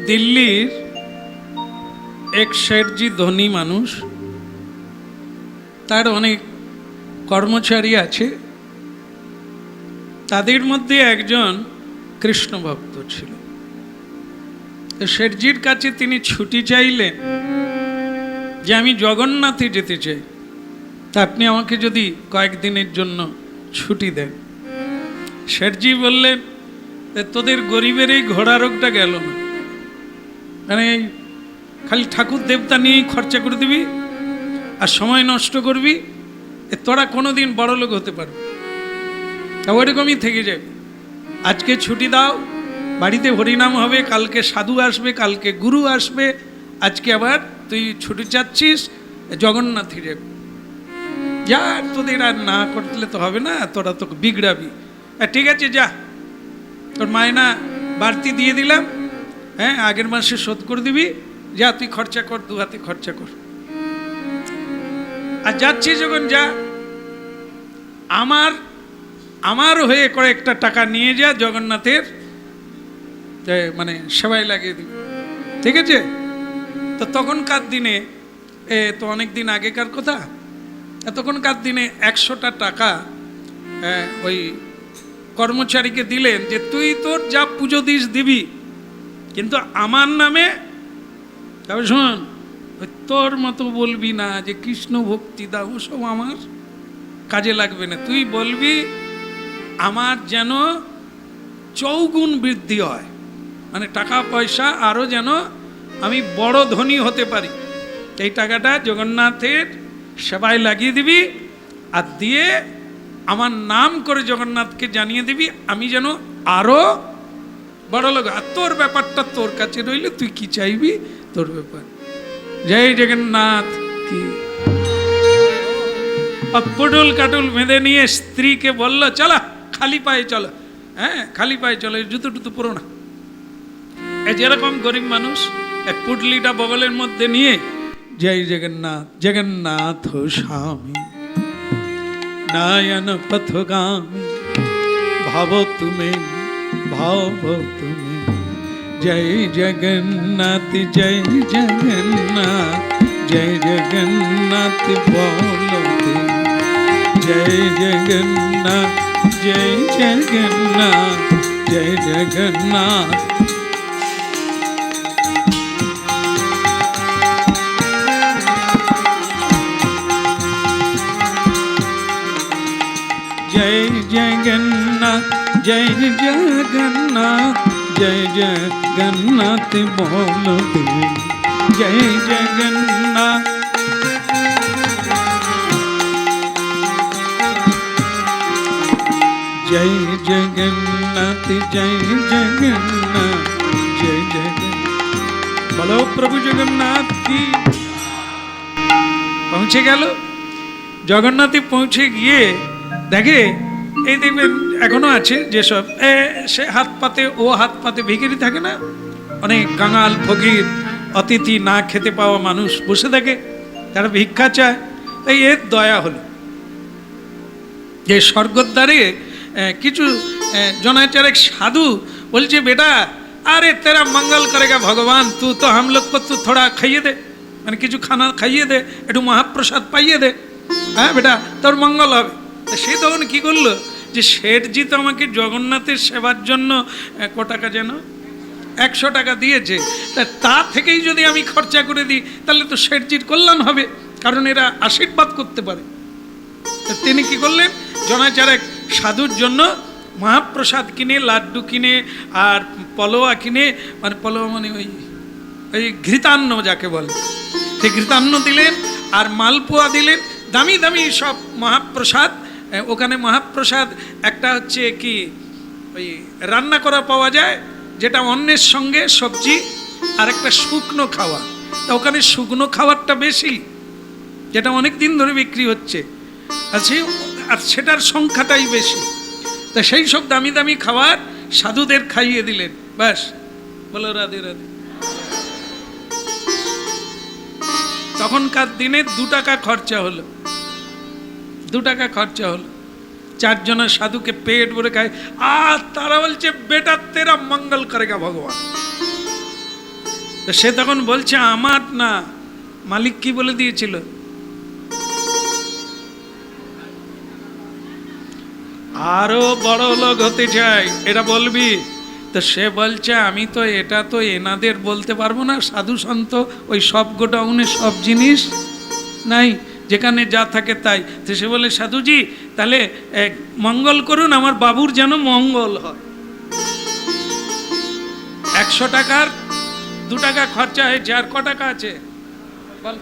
দিল্লির এক শেঠজি ধনী মানুষ, তার অনেক কর্মচারী আছে। তাদের মধ্যে একজন কৃষ্ণ ভক্ত ছিল। শেঠজির কাছে তিনি ছুটি চাইলেন যে আমি জগন্নাথে যেতে চাই, তা আপনি আমাকে যদি কয়েকদিনের জন্য ছুটি দেন। শেঠজি বললেন, তোদের গরিবের এই ঘোড়া রোগটা গেল না, মানে খালি ঠাকুর দেবতা নিয়েই খরচা করে দিবি আর সময় নষ্ট করবি, তোরা কোনোদিন বড় লোক হতে পারবি, তা ওইরকমই থেকে যাবে। আজকে ছুটি দাও, বাড়িতে হরিনাম হবে, কালকে সাধু আসবে, কালকে গুরু আসবে, আজকে আবার তুই ছুটি চাচ্ছিস, জগন্নাথে যাবে। যা, তোদের আর না করলে তো হবে না, তোরা তো বিগড়াবি। ঠিক আছে, যা, তোর মায়না বাড়তি দিয়ে দিলাম, হ্যাঁ আগের মাসে শোধ করে দিবি, যা তুই খরচা কর, দু হাতে খরচা কর। আর যাচ্ছি যখন যা, আমার হয়ে কয়েকটা টাকা নিয়ে যা, জগন্নাথের মানে সেবায় লাগিয়ে দিবি, ঠিক আছে? তো তখনকার দিনে, তো অনেক দিন আগেকার কথা, তখনকার দিনে 100টা টাকা ওই কর্মচারীকে দিলেন যে তুই তোর যা পুজো দিস দিবি, কিন্তু আমার নামে, তবে শোন, তোর মতো বলবি না যে কৃষ্ণ ভক্তি দাও, ওসব আমার কাজে লাগবে না। তুই বলবি আমার যেন চৌগুণ বৃদ্ধি হয়, মানে টাকা পয়সা আরও যেন আমি বড় ধনী হতে পারি। এই টাকাটা জগন্নাথের সেবায় লাগিয়ে দিবি, আর দিয়ে আমার নাম করে জগন্নাথকে জানিয়ে দিবি আমি যেন আরো বড় লোক। আর তোর ব্যাপারটা তোর কাছে রইলে, তুই কি চাইবি তোর ব্যাপার। জয় জগন্নাথ কি। পুটুল কাটুল বেঁধে নিয়ে স্ত্রীকে বলল, চলো খালি পায়ে চলো, হ্যাঁ খালি পায়ে চলো, জুতো টুতো পুরো না। যেরকম গরিব মানুষ এক পুটলিটা বগলের মধ্যে নিয়ে, জয় জগন্নাথ জগন্নাথ স্বামী নয়ন পথগামী ভাব তুমি জয় জগন্নাথ জয় জগন্নাথ জয় জগন্নাথ বলতে জয় জগন্নাথ জয় জগন্নাথ জয় জগন্নাথ। জয় জগন্নাথ জয় জগন্নাথ জয় জগন্নাথ বলতে জয় জগন্নাথ। জয় জগন্নাথ জয় জগন্নাথ জয় জগন্নাথ। বলো প্রভু জগন্নাথ কি। পৌঁছে গেল জগন্নাথে। পৌঁছে গিয়ে দেখে, এই দেখবেন এখনো আছে যেসব সে হাত পাতে, ও হাত পাতে ভিখারি থাকে না, অনেক কাঙাল ফকির অতিথি না খেতে পাওয়া মানুষ বসে থাকে, তারা ভিক্ষা চায়। তাই এর দয়া হলো যে স্বর্গদ্বারে কিছু জনাচারেক সাধু বলছে, বেটা अरे तेरा मंगल करेगा भगवान, तू तो हम लोग को तू थोड़ा खाइए दे, মানে কিছু খানা খাইয়ে দে, একটু মহাপ্রসাদ পাইয়ে দে, হ্যাঁ বেটা তোর মঙ্গল হবে। সে তখন কি করলো, যে শেঠজি তো আমাকে জগন্নাথের সেবার জন্য কত টাকা যেন 100 টাকা দিয়েছে, তা থেকেই যদি আমি খরচা করে দিই তাহলে তো শেঠজির কল্যাণ হবে, কারণ এরা আশীর্বাদ করতে পারে। তিনি কি করলেন, জনাচারেক সাধুর জন্য মহাপ্রসাদ কিনে, লাড্ডু কিনে, আর পলোয়া কিনে, মানে পলোয়া মানে ওই ঘৃতান্ন যাকে বলে, সেই ঘৃতান্ন দিলেন, আর মালপোয়া দিলেন, দামি দামি সব মহাপ্রসাদ। ওখানে মহাপ্রসাদ একটা হচ্ছে কি ওই রান্না করা পাওয়া যায়, যেটা অন্যের সঙ্গে সবজি, আর একটা শুকনো খাওয়া। তা ওখানে শুকনো খাওয়ারটা বেশি, যেটা অনেক দিন ধরে বিক্রি হচ্ছে, আর সেটার সংখ্যাটাই বেশি। তা সেই সব দামি দামি খাবার সাধুদের খাইয়ে দিলেন, ব্যাস। বলো রাধে রাধে। তখনকার দিনে 2 টাকা খরচা হলো, 2 টাকা খরচা হলো। 4 जना साधु के पेट भरे खाए। तारा बोलছে बेटा तेरा मंगल करेगा भगवान। তো সে তখন বলছে আমার না, মালিক কি বলে দিয়েছিল? আরো বড় লোক হতে চাই, এটা বলবি। তো সে বলছে আমি তো এটা তো এনাদের বলতে পারবো না, সাধু সন্ত ওই সব গোডাউনে সব জিনিস নাই, যেখানে যা থাকে তাই। তো সে বলে সাধুজি তাহলে মঙ্গল করুন, আমার বাবুর যেন মঙ্গল হয়। 100 টাকার 2 টাকা খরচা হয়েছে, আর ক টাকা আছে বল,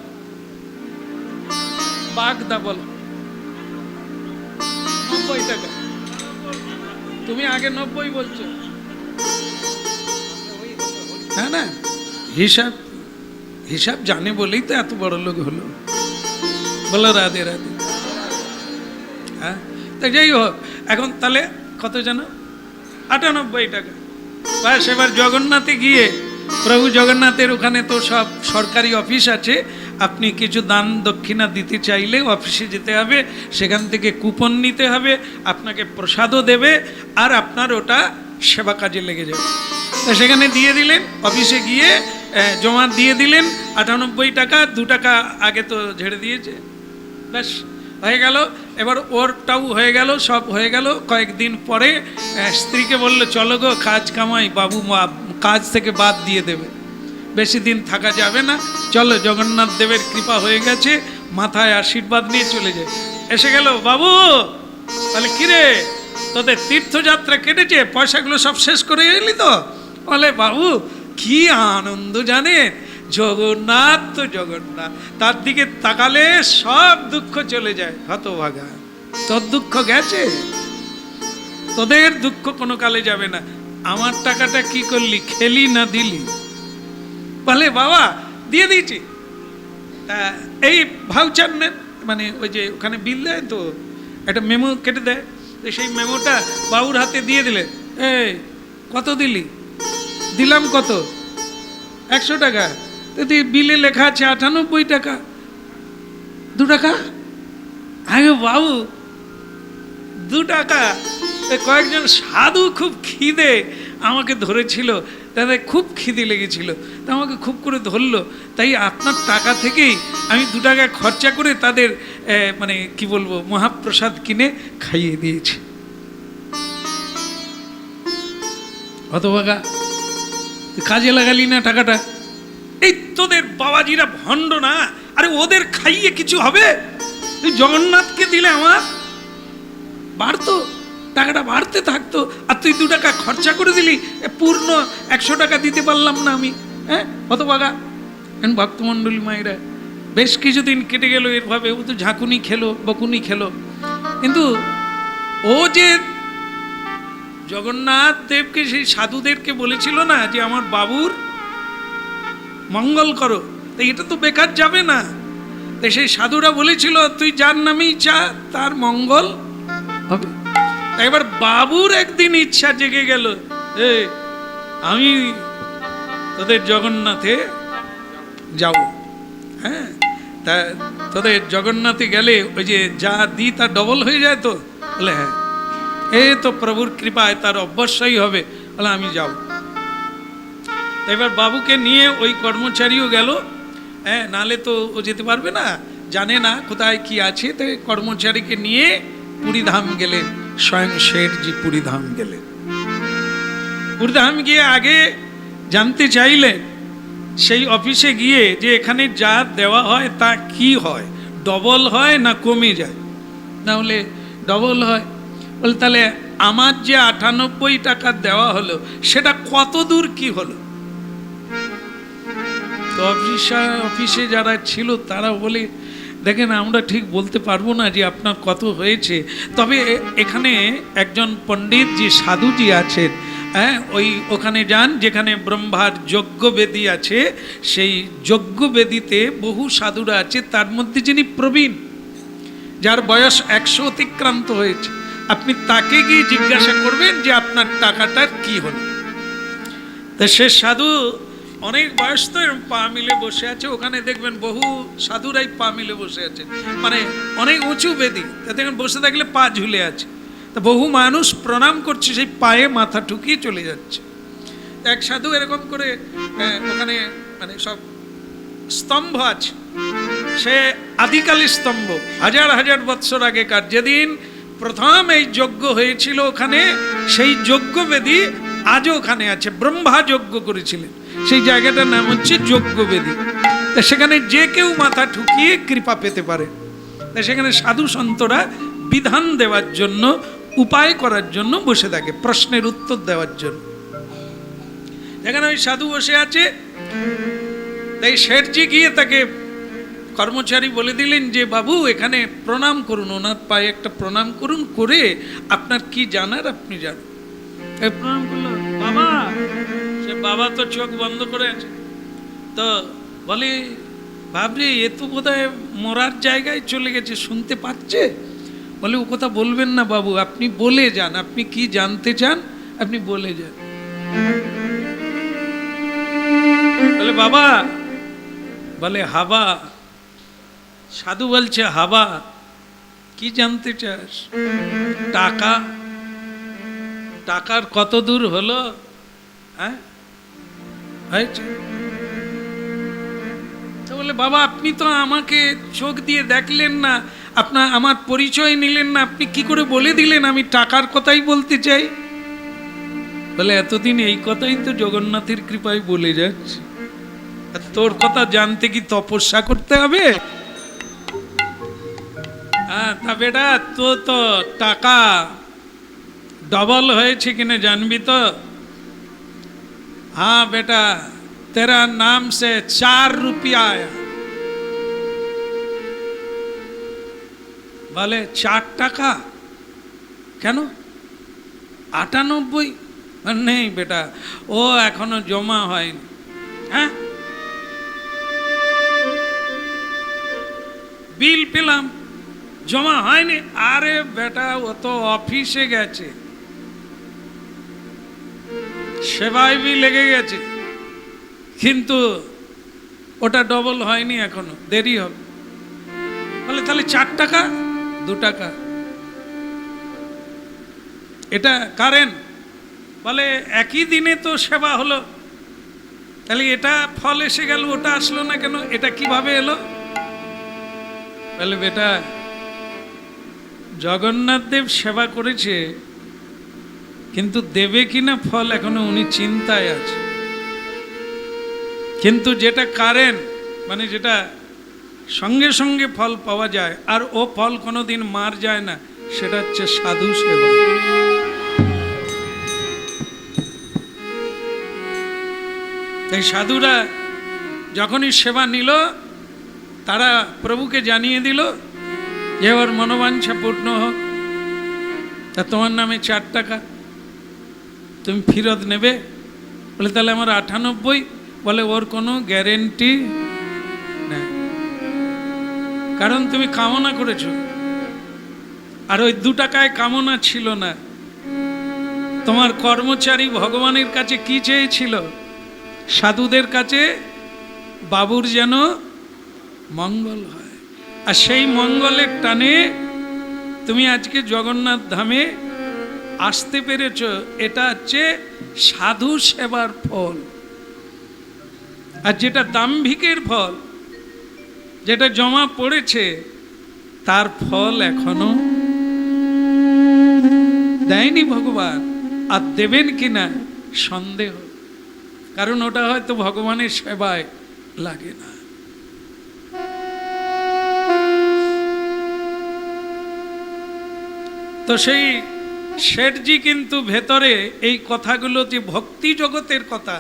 বাগদা বল। 90 টাকা। তুমি আগে 90 বলছো না? না, হিসাব হিসাব জানে বলেই তো এত বড় লোক হলো। বলো রাধে রাধে। হ্যাঁ, তো যাই হোক, এখন তাহলে কত জানো? 98 টাকা। ব্যাস, এবার জগন্নাথে গিয়ে প্রভু জগন্নাথের ওখানে তো সব সরকারি অফিস আছে, আপনি কিছু দান দক্ষিণা দিতে চাইলে অফিসে যেতে হবে, সেখান থেকে কুপন নিতে হবে, আপনাকে প্রসাদও দেবে, আর আপনার ওটা সেবা কাজে লেগে যাবে। তো সেখানে দিয়ে দিলেন, অফিসে গিয়ে জমা দিয়ে দিলেন 98 টাকা, 2 টাকা আগে তো ঝেড়ে দিয়েছে, ব্যাস হয়ে গেল। এবার ওরটাও হয়ে গেল, সব হয়ে গেল। কয়েকদিন পরে স্ত্রীকে বললো চলো গো কাজ কামাই, বাবু কাজ থেকে বাদ দিয়ে দেবে, বেশি দিন থাকা যাবে না, চলো জগন্নাথ দেবের কৃপা হয়ে গেছে, মাথায় আশীর্বাদ নিয়ে চলে যায়। এসে গেল, বাবু তাহলে কিরে তোদের তীর্থযাত্রা কেটেছে, পয়সাগুলো সব শেষ করে এলি তো? বলে বাবু কি আনন্দ জানে, জগন্নাথ তো জগন্নাথ, তার দিকে তাকালে সব দুঃখ চলে যায়। হতভাগা, তোর দুঃখ গেছে, তোদের দুঃখ কোনো কালে যাবে না। আমার টাকাটা কি করলি, খেলি না দিলি? বলে বাবা দিয়ে দিয়েছি। এই ভাউচার নেন, মানে ওই যে ওখানে বিল দেয় তো, একটা মেমো কেটে দেয়, তো সেই মেমোটা বাবুর হাতে দিয়ে দিলে, এই কত দিলি? দিলাম কত? 100 টাকা। তুই বিলে লেখা আছে 98 টাকা। 2 টাকা? আগে বাবু 2 টাকা। কয়েকজন সাধু খুব খিদে আমাকে ধরেছিল, তাদের খুব খিদে লেগেছিল, তা আমাকে খুব করে ধরলো, তাই আপনার টাকা থেকেই আমি 2 টাকা খরচা করে তাদের মানে কি বলবো মহাপ্রসাদ কিনে খাইয়ে দিয়েছি। হতভাগা, কাজে লাগালি না টাকাটা। এই তোদের বাবাজিরা ভণ্ড না, আরে ওদের খাইয়ে কিছু হবে? তুই জগন্নাথকে দিলে আমার বাড়তো, টাকাটা বাড়তে থাকতো, আর তুই 2 টাকা খরচা করে দিলি, পূর্ণ 100 টাকা দিতে পারলাম না আমি। হ্যাঁ, হতভাগা। ভক্তমণ্ডলী মায়েরা বেশ কিছুদিন কেটে গেল এরভাবে, ও তো ঝাঁকুনি খেলো, বকুনি খেলো, কিন্তু ও যে জগন্নাথ দেবকে সেই সাধুদেরকে বলেছিল না যে আমার বাবুর মঙ্গল করো, তাই এটা তো বেকার যাবে না। তাই সেই সাধুরা বলেছিল তুই যার নামেই চা তার মঙ্গল হবে। এবার বাবুর একদিন ইচ্ছা জেগে গেল, আমি তোদের জগন্নাথে যাব। হ্যাঁ, তা তোদের জগন্নাথে গেলে ওই যে যা দিই তা ডবল হয়ে যায় তো? বলে হ্যাঁ। তো প্রভুর কৃপায় তার অবশ্যই হবে। বলে আমি যাব। এবার বাবুকে নিয়ে ওই কর্মচারীও গেল, হ্যাঁ, নালে তো ও যেতে পারবে না, জানে না কোথায় কি আছে। তাই কর্মচারীকে নিয়ে পুরীধাম গেলেন, স্বয়ং শেঠজি পুরীধাম গেলেন। পুরীধাম গিয়ে আগে জানতে চাইলেন সেই অফিসে গিয়ে যে এখানে যা দেওয়া হয় তা কি হয়, ডবল হয় না কমে যায়? না হলে ডবল হয়। বলে তাহলে আমার যে 98 টাকা দেওয়া হলো সেটা কত দূর কি হলো? তো অফিসে যারা ছিল তারা বলে দেখেন আমরা ঠিক বলতে পারবো না যে আপনার কত হয়েছে, তবে এখানে একজন পণ্ডিত যে সাধুজি আছেন, হ্যাঁ, ওখানে যান যেখানে ব্রহ্মার যজ্ঞবেদী আছে, সেই যজ্ঞবেদীতে বহু সাধুরা আছে, তার মধ্যে যিনি প্রবীণ, যার বয়স 100 অতিক্রান্ত হয়েছে, আপনি তাকে গিয়ে জিজ্ঞাসা করবেন যে আপনার টাকাটার কি হলো। তা সে সাধু অনেক বয়স তো পা মিলে বসে আছে, ওখানে দেখবেন বহু সাধুরাই পা মিলে বসে আছে, মানে অনেক উঁচু বেদি, তা দেখবেন বসে থাকলে পা ঝুলে আছে, তা বহু মানুষ প্রণাম করছে, সেই পায়ে মাথা ঠুকিয়ে চলে যাচ্ছে। এক সাধু এরকম করে ওখানে মানে সব স্তম্ভ আছে, সে আদিকালী স্তম্ভ, হাজার হাজার বৎসর আগেকার। যেদিন প্রথম এই যজ্ঞ হয়েছিল ওখানে, সেই যজ্ঞবেদী আজও ওখানে আছে। ব্রহ্মা যজ্ঞ করেছিলেন, সেই জায়গাটার নাম হচ্ছে যজ্ঞবেদী। তা সেখানে যে কেউ মাথা ঠুকিয়ে কৃপা পেতে পারে। তা সেখানে সাধু সন্তরা বিধান দেওয়ার জন্য, উপায় করার জন্য বসে থাকে, প্রশ্নের উত্তর দেওয়ার জন্য। যেখানে ওই সাধু বসে আছে, তাই শেঠজি গিয়ে তাকে কর্মচারী বলে দিলেন যে বাবু এখানে প্রণাম করুন, ওনার পায়ে একটা প্রণাম করুন, করে আপনার কি জানার আপনি জানুন। প্রণাম করলো বাবা। সে বাবা তো চোখ বন্ধ করে আছে, তো বলে ভাবরে এ তো বোধহয় মরার জায়গায় চলে গেছে, শুনতে পাচ্ছে। বলে ও কথা বলবেন না বাবু, আপনি বলে যান, আপনি কি জানতে চান আপনি বলে যান। বলে বাবা, বলে হাবা। সাধু বলছে হাবা কি জানতে চাস? টাকা, টাকার কত দূর হলো? হ্যাঁ হয়েছে। তো বলে বাবা আপনি তো আমাকে চোখ দিয়ে দেখলেন না, আপনার আমার পরিচয় নিলেন না, আপনি কি করে বলে দিলেন আমি টাকার কথাই বলতে চাই? বলে এতদিন এই কথাই তো জগন্নাথের কৃপায় বলে যাচ্ছে, তোর কথা জানতে কি তপস্যা করতে হবে? হ্যাঁ তা বেটা তো তো টাকা ডবল হয়েছে কিনা জানবি তো? हाँ बेटा तेरा नाम से 4 रुपया आया। বলে 4 টাকা কেন? 98 নেই বেটা, ও এখনো জমা হয়নি। হ্যাঁ বিল পেলাম, জমা হয়নি। আরে বেটা ও তো অফিসে গেছে, সেবায় বি লেগে গেছে, কিন্তু ওটা ডবল হয়নি, এখনো দেরি হবে। বলে তাহলে 4 টাকা? 2 টাকা। এটা কারেন্ট? বলে একই দিনে তো সেবা হলো, তাহলে এটা ফল এসে গেল, ওটা আসলো না কেন? এটা কিভাবে এলো? বলে বেটা জগন্নাথ দেব সেবা করেছে, কিন্তু দেবে কিনা ফল এখনো উনি চিন্তায় আছে। কিন্তু যেটা কারেন্ট মানে যেটা সঙ্গে সঙ্গে ফল পাওয়া যায়, আর ও ফল কোনোদিন মার যায় না, সেটা হচ্ছে সাধু সেবা। এই সাধুরা যখনই সেবা নিল, তারা প্রভুকে জানিয়ে দিল যে ওর মনোবাঞ্ছা পূর্ণ হোক, তা তোমার নামে 4 টাকা, তুমি ফেরত নেবে? বলে তাহলে আমার 98। বলে ওর কোনো গ্যারেন্টি নেই, কারণ তুমি কামনা করেছো, আর ওই 2 টাকায় কামনা ছিল না। তোমার কর্মচারী ভগবানের কাছে কি চেয়েছিল? সাধুদের কাছে বাবুর যেন মঙ্গল হয়, আর সেই মঙ্গলের টানে তুমি আজকে জগন্নাথ ধামে আসতে পেরেছ। এটা হচ্ছে সাধু সেবার ফল। আর যেটা দাম্ভিকের ফল, যেটা জমা পড়েছে, তার ফল এখনো দেয়নি ভগবান, আর দেবেন কিনা সন্দেহ, কারণ ওটা হয়তো ভগবানের সেবায় লাগে না। তো সেই শেঠজি কিন্তু ভেতরে এই কথাগুলো যে ভক্তি জগতের কথা,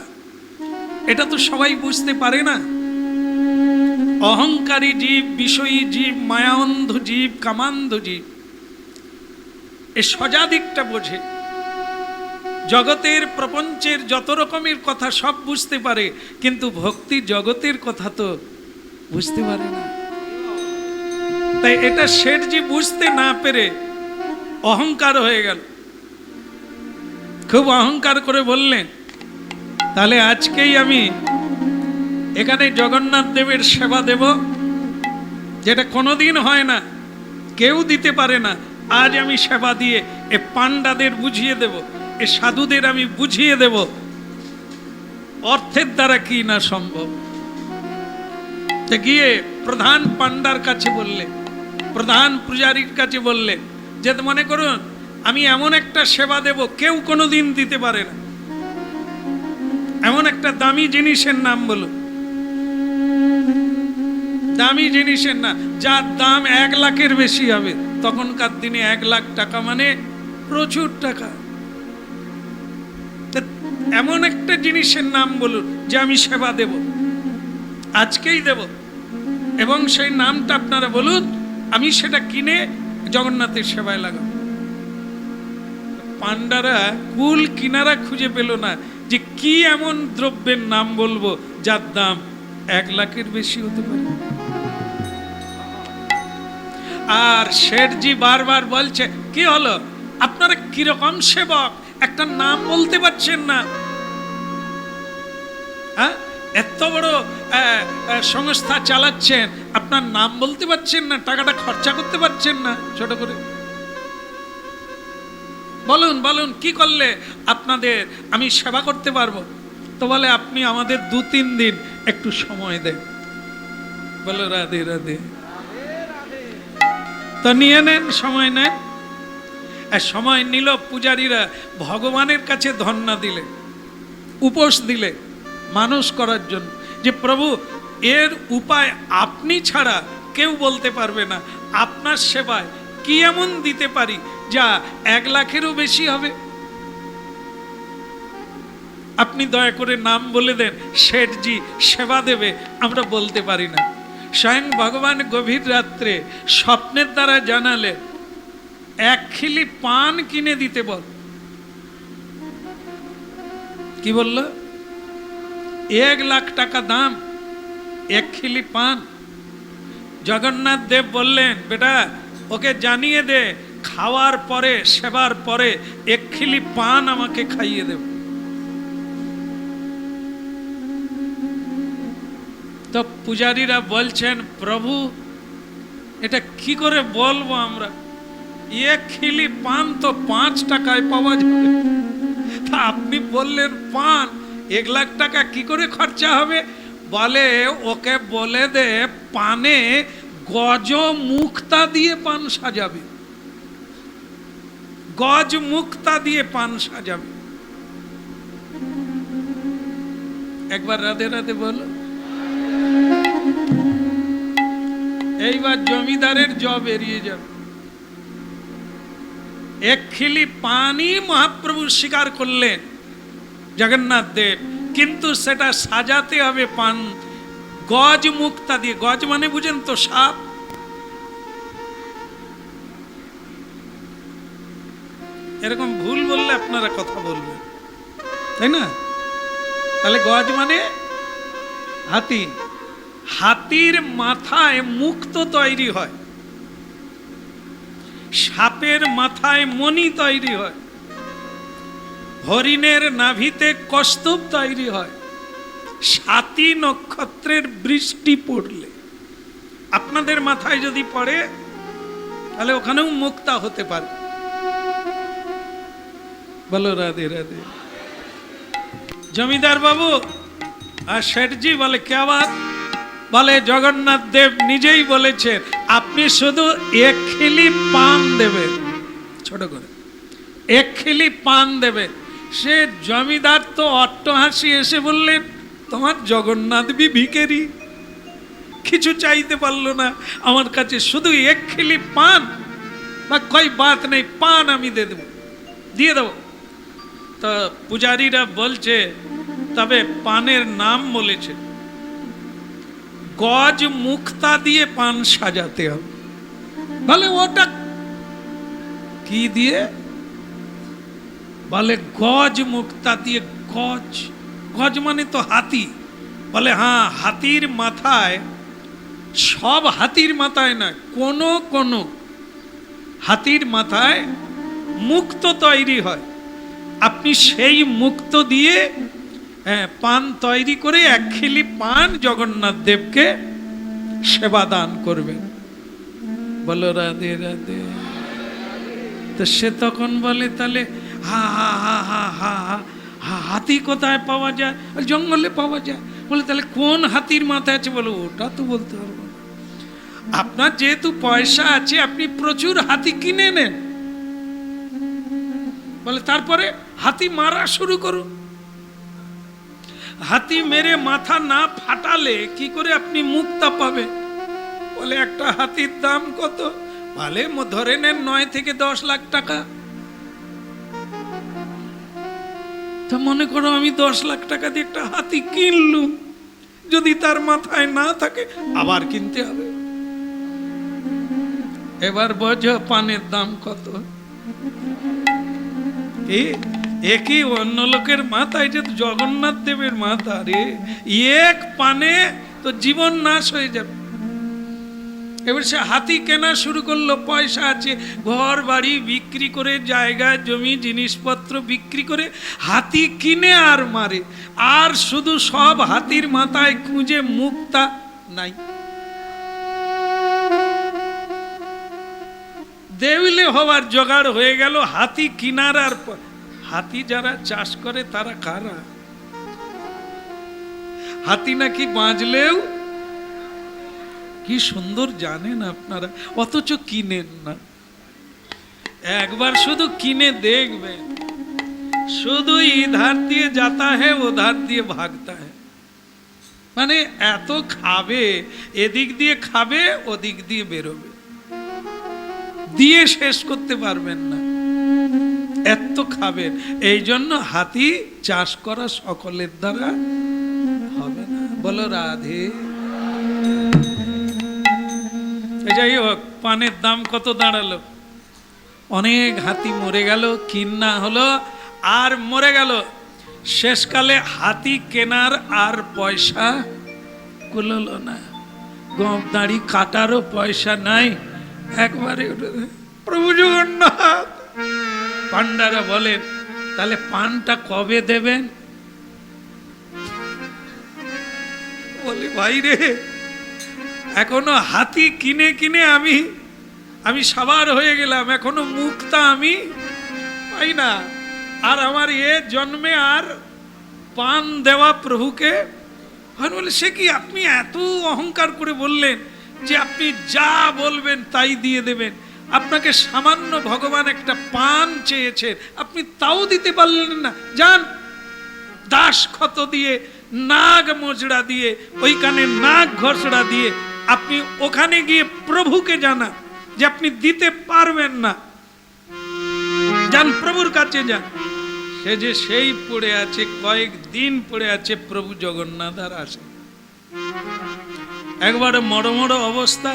এটা তো সবাই বুঝতে পারে না। অহংকারী জীব, বিষয়ী জীব, মায়ান্ধ জীব, কামান্ধ জীব এ সজাদিকটা বোঝে। জগতের প্রপঞ্চের যত রকমের কথা সব বুঝতে পারে, কিন্তু ভক্তি জগতের কথা তো বুঝতে পারে না। তাই এটা শেঠজি বুঝতে না পেরে অহংকার হয়ে গেল, খুব অহংকার করে বললেন তাহলে আজকেই আমি এখানে জগন্নাথ দেবের সেবা দেব, যেটা কোনোদিন হয় না, কেউ দিতে পারে না। আজ আমি সেবা দিয়ে এ পান্ডাদের বুঝিয়ে দেব, এ সাধুদের আমি বুঝিয়ে দেব অর্থের দ্বারা কি না সম্ভব। গিয়ে প্রধান পান্ডার কাছে বললে, প্রধান পূজারীর কাছে বললে যে মনে করুন আমি এমন একটা সেবা দেব কেউ কোনোদিন দিতে পারে না, এমন একটা দামি জিনিসের নাম বলো, দামি জিনিসের না যার দাম 1 লাখের বেশি হবে। তখনকার দিনে 1 লাখ টাকা মানে প্রচুর টাকা। এমন একটা জিনিসের নাম বলুন যে আমি সেবা দেব, আজকেই দেব, এবং সেই নামটা আপনারা বলুন, আমি সেটা কিনে জগন্নাথের সেবায় লাগাবো। পান্ডারা কুল কিনারা খুঁজে পেল না যে কি এমন দ্রব্যের নাম বলবো যার দাম 1 লাখের বেশি হতে পারে। আর শেঠজি বারবার বলছে কি হলো আপনারা কিরকম সেবক, একটা নাম বলতে পারছেন না? হ্যাঁ, এত বড় সংস্থা চালাচ্ছেন, আপনার নাম বলতে পারছেন না, টাকাটা খরচা করতে পারছেন না ছোট করে। বলুন বলুন কি করলে আপনাদের আমি সেবা করতে পারবো? তো বলে আপনি আমাদের 2-3 দিন একটু সময় দেন। বলো রাধে রাধে। তো নিয়ে নেন, সময় নেন। সময় নিল, পূজারীরা ভগবানের কাছে ধন্না দিলে, উপোস দিলে মানুষ করার জন্য যে প্রভু এর উপায় আপনি ছাড়া কেউ বলতে পারবে না, আপনার সেবায় কি এমন দিতে পারি যা 1 লাখেরও বেশি হবে, আপনি দয়া করে নাম বলে দেন, শেঠজি সেবা দেবে, আমরা বলতে পারি না। স্বয়ং ভগবান গভীর রাত্রে স্বপ্নের দ্বারা জানালে 1 খিলি পান কিনে দিতে বল। কি বলল? 1 লাখ টাকা দাম 1 খিলি পান। জগন্নাথ দেব বললেন বেটা ওকে জানিয়ে দে খাওয়ার পরে সেবার পরে 1 খিলি পান আমাকে খাইয়ে দেব। তো পূজারীরা বলছেন প্রভু এটা কি করে বলবো আমরা, 1 খিলি পান তো 5 টাকায় পাওয়া যাবে, তা আপনি বললেন পান 1 লাখ টাকা কি করে খরচা হবে? বলে ওকে বলে দে পানে গজ মুক্তা দিয়ে পান সাজাবে, গজ মুক্তা দিয়ে পান সাজাবে। একবার রাধে রাধে বলো। এইবার জমিদারের জব এড়িয়ে যাবে। 1 খিলি পানই মহাপ্রভু স্বীকার করলেন জগন্নাথ দেব, কিন্তু সেটা সাজাতে হবে পান গজ মুক্তা দিয়ে। গজ মানে বুঝেন তো সাপ। এরকম ভুল বললে আপনারা কথা বলবেন, তাই না? তাহলে গজ মানে হাতি, হাতির মাথায় মুক্ত তৈরি হয়, সাপের মাথায় মণি তৈরি হয়, হরিণের নাভিতে কস্তূপ তৈরি হয়। 7ই নক্ষত্রের বৃষ্টি পড়লে আপনাদের মাথায় যদি পড়ে তাহলে ওখানেও মুক্তা হতে পারে। বলো রাধে রাধে। জমিদার বাবু আর শেঠজি বলে কে বাত? বলে জগন্নাথ দেব নিজেই বলেছেন আপনি শুধু 1 খিলি পান দেবেন, ছোট করে 1 খিলি পান দেবেন। সে জমিদার তো অট্টহাসি এসে বললেন তোমার জগন্নাথ ভিখারি, কিছু চাইতে পারলো না আমার কাছে, শুধু 1 খিলি পান, বা কই বাত নেই, পান আমি দিয়ে দেব। তো পূজারীরা বলছে তবে পানের নাম বলেছে গজ মুক্তা দিয়ে পান সাজাতে হবে। বলে ওটা কি দিয়ে? বলে গজ মুক্তা দিয়ে। গজ, গজ মানে তো হাতি। বলে হ্যাঁ, হাতির মাথায়, সব হাতির মাথায় না, কোন হাতির মাথায় মুক্ত তৈরি হয়, আপনি সেই মুক্ত দিয়ে পান তৈরি করে 1 খিলি পান জগন্নাথ দেবকে সেবা দান করবেন। বলো রাধে রাধে। তো সে তখন বলে তাহলে হা হা হা হা হা হা হাতি কোথায় পাওয়া যায়? জঙ্গলে পাওয়া যায়। বলে তাহলে কোন হাতির মাথা আছে? বলো ওটা তো বলতে পারবো না। আপনার যেহেতু পয়সা আছে আপনি প্রচুর হাতি কিনে নেন। বলে তারপরে হাতি মারা শুরু করুন। হাতি মেরে মাথা না ফাটালে কি করে আপনি মুক্তা পাবেন? বলে একটা হাতির দাম কত? বলে ধরে নেন 9 থেকে 10 লাখ টাকা। তা মনে করো আমি 10 লাখ টাকা দিয়ে একটা হাতি কিনলুম, যদি তার মাথায় না থাকে আবার কিনতে হবে। এবার বোঝো পানের দাম কত। একই অন্য লোকের মাথায়, যে জগন্নাথ দেবের মাথা রে, এক পানে তো জীবন নাশ হয়ে যাবে। এবার সে হাতি কেনা শুরু করলো, পয়সা আছে, ঘর বাড়ি বিক্রি করে, জায়গা জমি জিনিসপত্র বিক্রি করে হাতি কিনে আর মারে। আর শুধু সব হাতির মাথায় খুঁজে মুক্তা নাই। দেউলে হওয়ার জোগাড় হয়ে গেল হাতি কিনার। আর হাতি যারা চাষ করে তারা কারা? হাতি নাকি বাঁচলেও কি সুন্দর জানেন আপনারা, অথচ কিনেন না। একবার শুধু কিনে দেখবেন, শুধু ইধার দিয়ে যাতা হ্যায় উধার দিয়ে ভাগতা হ্যায়। মানে এত খাবে, এদিক দিয়ে খাবে ওদিক দিয়ে বেরোবে, দিয়ে শেষ করতে পারবেন না, এত খাবেন। এই জন্য হাতি চাষ করা সকলের দ্বারা হবে না। বলো রাধে। যাই হোক, পানের দাম কত দাঁড়ালো? অনেক হাতি মরে গেল, কিন্না হলো আর মরে গেল। শেষকালে হাতি কেনার আর পয়সা কুলোলো না, গম দাড়ি কাটারও পয়সা নাই। একবারে প্রভু জগন্নাথ। পান্ডারা বলেন তাহলে পানটা কবে দেবেন? বলি ভাই রে, এখনো হাতি কিনে কিনে আমি সাবার হয়ে গেলাম, এখনো মুক্তা আমি পাই না। আর আমার এ জন্মে আর পান দেওয়া প্রভুকে বলে, সে কি আপনি এত অহংকার করে বললেন যে আপনি যা বলবেন তাই দিয়ে দেবেন? আপনাকে সামান্য ভগবান একটা পান চেয়েছেন, আপনি তাও দিতে পারলেন না। যান দাস ক্ষত দিয়ে, নাগ মোজড়া দিয়ে, ওইখানে নাগ ঘষড়া দিয়ে আপনি ওখানে গিয়ে প্রভুকে জানান যে আপনি দিতে পারবেন না। যান প্রভুর কাছে যান। সে যে সেই পড়ে আছে, কয়েকদিন পড়ে আছে, প্রভু জগন্নাথ আর আসে। একবারে মরমর অবস্থা।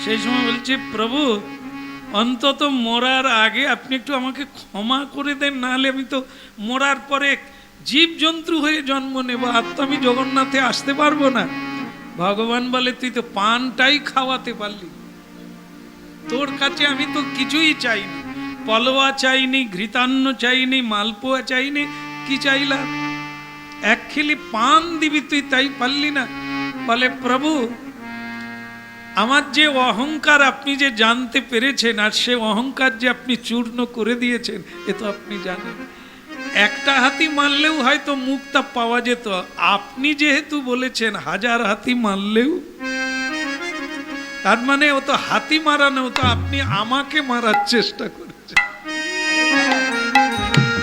সেই সময় বলছে, প্রভু অন্তত মরার আগে আপনি একটু আমাকে ক্ষমা করে দেন, নাহলে আমি তো মরার পরে জীবজন্তু হয়ে জন্ম নেব, আর তো আমি জগন্নাথে আসতে পারবো না। ভগবান বলে, তুই তো পানটাই খাওয়াতে পারলি, তোর কাছে আমি তো কিছুই চাইনি, পলোয়া চাইনি, ঘৃতান্ন চাইনি, মালপোয়া চাইনি, কি চাইলাম? এক খিলি পান দিবি তুই, তাই পারলি না। বলে, প্রভু আমার যে অহংকার আপনি যে জানতে পেরেছেন, আর সে অহংকার যে আপনি চূর্ণ করে দিয়েছেন, এ তো আপনি জানেন। একটা হাতি মারলেও হয়তো মুক্তা পাওয়া যেত, আপনি যেহেতু বলেছেন 1000 হাতি মারলেও, তার মানে ও তো হাতি মারা না, ও তো আপনি আমাকে মারার চেষ্টা করেছেন।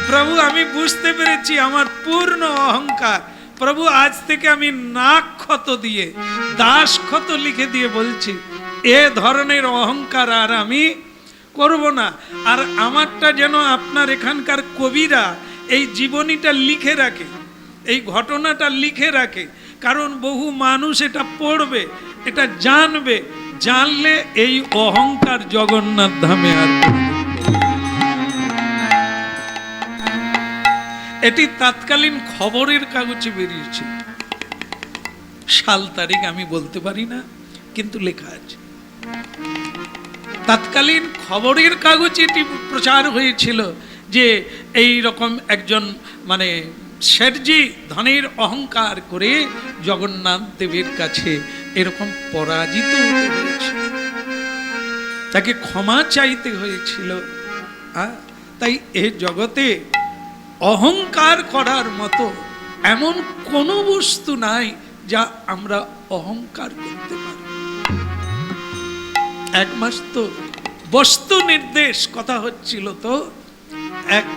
প্রভু আমি বুঝতে পেরেছি আমার পূর্ণ অহংকার। প্রভু আজ থেকে আমি নাক ক্ষত দিয়ে, দাস ক্ষত লিখে দিয়ে বলছি, এ ধরনের অহংকার আর আমি করব না। আর আমারটা যেন আপনার এখানকার কবিরা এই জীবনীটা লিখে রাখে, এই ঘটনাটা লিখে রাখে, কারণ বহু মানুষ এটা পড়বে, এটা জানবে, জানলে এই অহংকার জগন্নাথ ধামে আর এটি তৎকালীন খবরের কাগজে বেরিয়েছিল। সাল তারিখ আমি বলতে পারি না, কিন্তু লেখা আছে। তৎকালীন খবরের কাগজে এটি প্রচার হয়েছিল যে এই রকম একজন মানে শেঠজি ধনের অহংকার করে জগন্নাথ দেবের কাছে এরকম পরাজিত হতে হয়েছিল, তাকে ক্ষমা চাইতে হয়েছিল। তাই এ জগতে অহংকার করার মতো এমন কোনো বস্তু নাই যা আমরা অহংকার করতে পারি। এক মাস তো বস্তু নির্দেশ কথা হচ্ছিল, তো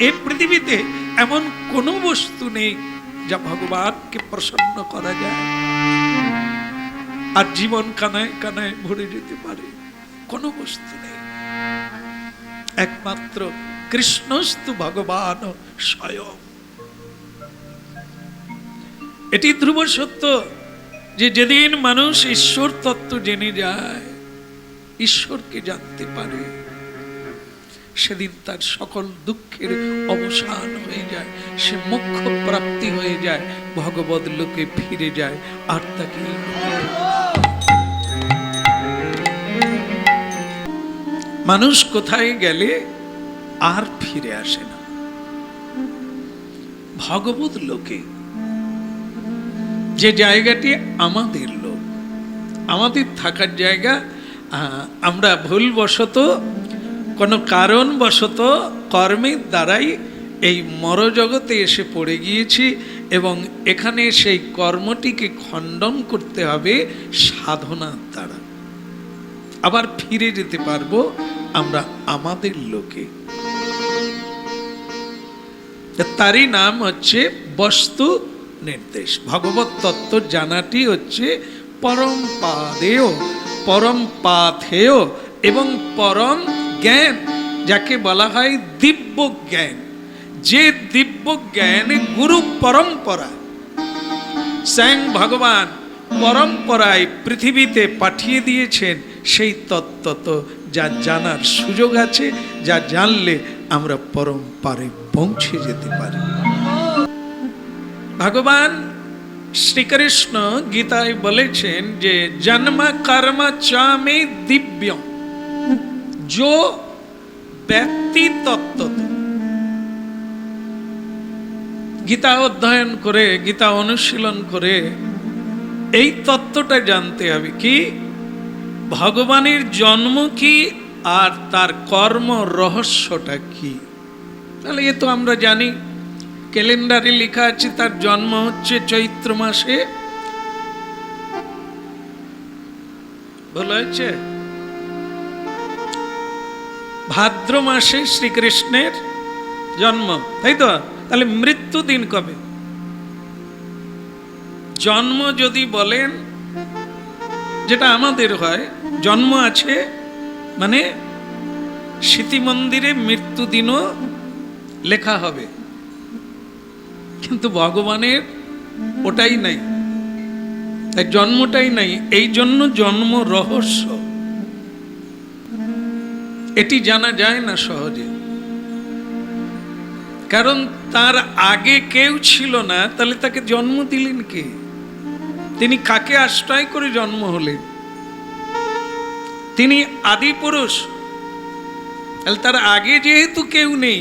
এই পৃথিবীতে এমন কোনো বস্তু নেই যা ভগবানকে প্রসন্ন করা যায় আর জীবন কানায় কানায় ভরে যেতে পারে। কোনো বস্তু নেই, একমাত্র কৃষ্ণস্তু ভগবান স্বয়ং। এটি ধ্রুব সত্য যে যেদিন মানুষ ঈশ্বর তত্ত্ব জেনে যায়, ঈশ্বরকে জানতে পারে, সেদিন তার সকল দুঃখের অবসান হয়ে যায়, সে মোক্ষ প্রাপ্তি হয়ে যায়, ভগবত লোকে ফিরে যায়। আর তাকে মানুষ কোথায় গেলে আর ফিরে আসে না, ভগবত লোকে, যে জায়গাটি আমাদের লোক, আমাদের থাকার জায়গা। আমরা ভুলবশত কোনো কারণবশত কর্মের দ্বারাই এই মরজগতে এসে পড়ে গিয়েছি এবং এখানে সেই কর্মটিকে খণ্ডন করতে হবে সাধনার দ্বারা। আবার ফিরে যেতে পারবো আমরা আমাদের লোকে। তারই নাম হচ্ছে বস্তু নির্দেশ। ভগবত তত্ত্ব জানাটি হচ্ছে পরম পাদেয়, পরম পাথেয় এবং পরম জ্ঞান, যাকে বলা হয় দিব্য জ্ঞান। যে দিব্য জ্ঞান গুরু পরম্পরা স্বয়ং ভগবান পরম্পরায় পৃথিবীতে পাঠিয়ে দিয়েছেন, সেই তত্ত্ব তো যা জানার সুযোগ আছে, যা জানলে আমরা পরম্পরে পৌঁছে যেতে পারি। ভগবান শ্রীকৃষ্ণ গীতায় বলেছেন যে জন্ম কর্ম চামে দিব্য, जो ব্যক্তি তত্ত্ব। গীতা অধ্যয়ন করে, গীতা অনুশীলন করে এই তত্ত্বটা জানতে হবে কি ভগবানের জন্ম কি আর তার কর্ম রহস্যটা কি। তাহলে এ তো আমরা জানি, ক্যালেন্ডারে লেখা আছে তার জন্ম হচ্ছে চৈত্র মাসে। বলা হয়েছে ভাদ্র মাসে শ্রীকৃষ্ণের জন্ম, তাই তো? তাহলে মৃত্যু দিন কবে? জন্ম যদি বলেন, যেটা আমাদের হয়, জন্ম আছে মানে স্মৃতি মন্দিরে মৃত্যু দিনও লেখা হবে, কিন্তু ভগবানের ওটাই নাই, তাই জন্মটাই নাই। এই জন্য জন্ম রহস্য, এটি জানা যায় না সহজে, কারণ তার আগে কেউ ছিল না। তাহলে তাকে জন্ম দিলেন কে? তিনি কাকে আশ্রয় করে জন্ম হলেন? তিনি আদি পুরুষ, তাহলে তার আগে যেহেতু কেউ নেই,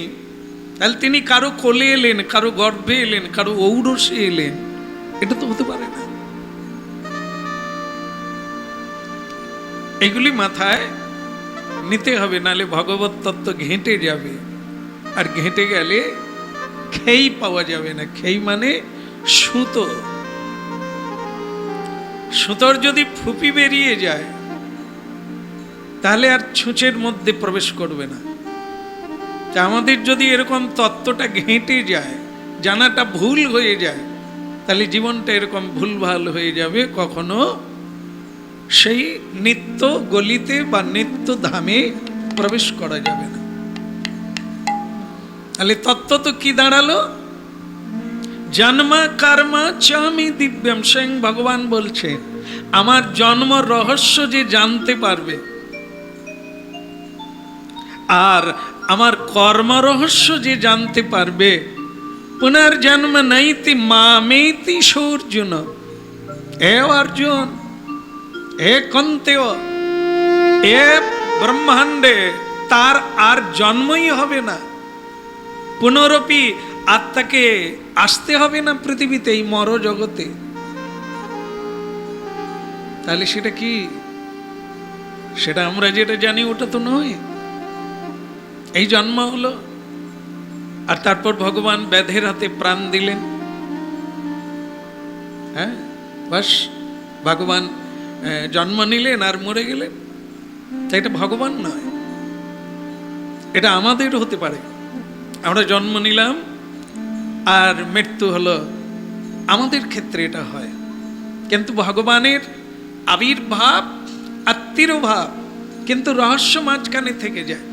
তাহলে তিনি কারো কোলে এলেন, কারো গর্ভে এলেন, কারো ঔরসে এলেন, এটা তো হতে পারে না। এগুলি মাথায় নিতে হবে, নালে ভগবত তত্ত্ব ঘেঁটে যাবে, আর ঘেঁটে গেলে খেই পাওয়া যাবে না। খেই মানে সুতো, সুতোর যদি ফুপি বেরিয়ে যায় তাহলে আর ছুঁচের মধ্যে প্রবেশ করবে না। আমাদের যদি এরকম তত্ত্বটা ঘেঁটে যায়, জানাটা ভুল হয়ে যায়, তাহলে জীবনটা এরকম ভুলভাল হয়ে যাবে, কখনো সেই নিত্য গলিতে বা নিত্য ধামে প্রবেশ করা যাবে না। তাহলে তত্ত্ব তো কি দাঁড়ালো? জন্ম কর্ম চামি দিব্যম। স্বয়ং ভগবান বলছেন আমার জন্ম রহস্য যে জানতে পারবে আর আমার কর্ম রহস্য যে জানতে পারবে, পুনর্জন্ম নৈতি মামেতি সূর্যন। হে অর্জুন, হে কন্তেয়, এ ব্রহ্মাণ্ডে তার আর জন্মই হবে না, পুনরপি আত্মাকে আসতে হবে না পৃথিবীতে, এই মর জগতে। তাহলে সেটা কি? সেটা আমরা যেটা জানি ওটা তো নয়। এই জন্ম হলো, আর তারপর ভগবান ব্যাধের হাতে প্রাণ দিলেন। হ্যাঁ, বাস ভগবান জন্ম নিলেন আর মরে গেলেন। তাই এটা ভগবান নয়, এটা আমাদের হতে পারে। আমরা জন্ম নিলাম আর মৃত্যু হলো, আমাদের ক্ষেত্রে এটা হয়। কিন্তু ভগবানের আবির্ভাব আর তিরোভাব কিন্তু রহস্য মাঝখানে থেকে যায়।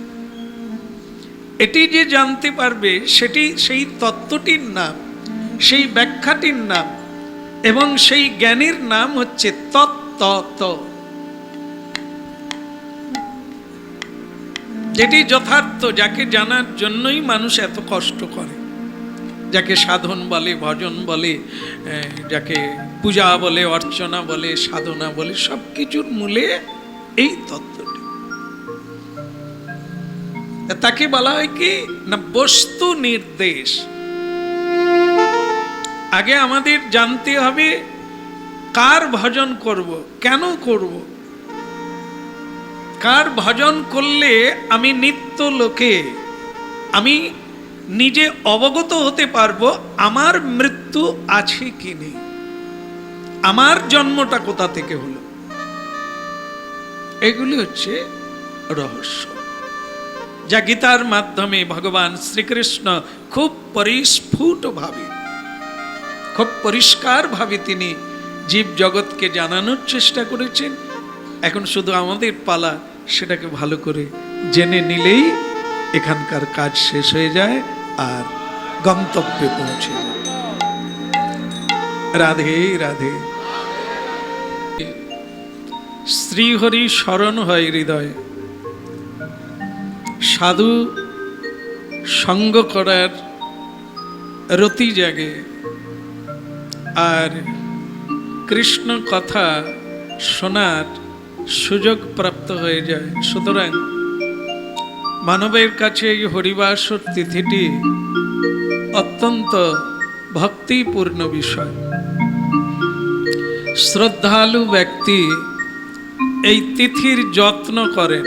এটি যে জানতে পারবে সেটি সেই তত্ত্বটির নাম, সেই ব্যাখ্যাটির নাম এবং সেই জ্ঞানের নাম হচ্ছে তত্ত্ব, যেটি যথার্থ, যাকে জানার জন্যই মানুষ এত কষ্ট করে, যাকে সাধন বলে, ভজন বলে, যাকে পূজা বলে, অর্চনা বলে, সাধনা বলে, সব কিছুর মূলে এই তত্ত্বটি। তাকে বলা হয় কি না বস্তু নির্দেশ। আগে আমাদের জানতে হবে কার ভজন করব, কেন করব, কার ভজন করলে আমি নিত্য লোকে আমি নিজে অবগত হতে পারবো আমার মৃত্যু আছে কি নেই, আমার জন্মটা কোথা থেকে হলো। এগুলি হচ্ছে রহস্য, যা গীতার মাধ্যমে ভগবান শ্রীকৃষ্ণ খুব পরিস্ফুট ভাবে, খুব পরিষ্কার ভাবে তিনি জীব জগৎকে জানানোর চেষ্টা করেছেন। এখন শুধু আমাদের পালা সেটাকে ভালো করে জেনে নিলেই এখানকার কাজ শেষ হয়ে যায় আর গন্তব্যে পৌঁছে যায়। রাধে রাধে। শ্রীহরি স্মরণ হয় হৃদয়ে, সাধু সঙ্গ করার রতি জাগে, আর কৃষ্ণ কথা শোনার সুযোগ প্রাপ্ত হয়ে যায়। সুতরাং মানবের কাছে এই হরিবাসর তিথিটি অত্যন্ত ভক্তিপূর্ণ বিষয়। শ্রদ্ধালু ব্যক্তি এই তিথির যত্ন করেন,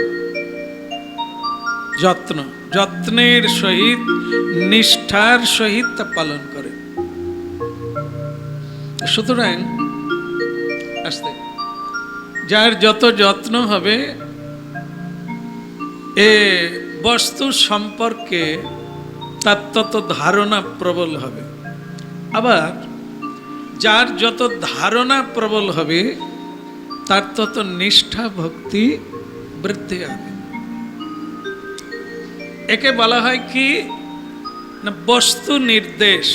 যত্নের সহিত নিষ্ঠার সহিত তা পালন করেন। সুতরাং আসতে যার যত যত্ন হবে এ বস্তু সম্পর্কে তার তত ধারণা প্রবল হবে। আবার যার যত ধারণা প্রবল হবে তার তত নিষ্ঠা ভক্তি বৃদ্ধি হবে। একে বলা হয় কি না বস্তু নির্দেশ।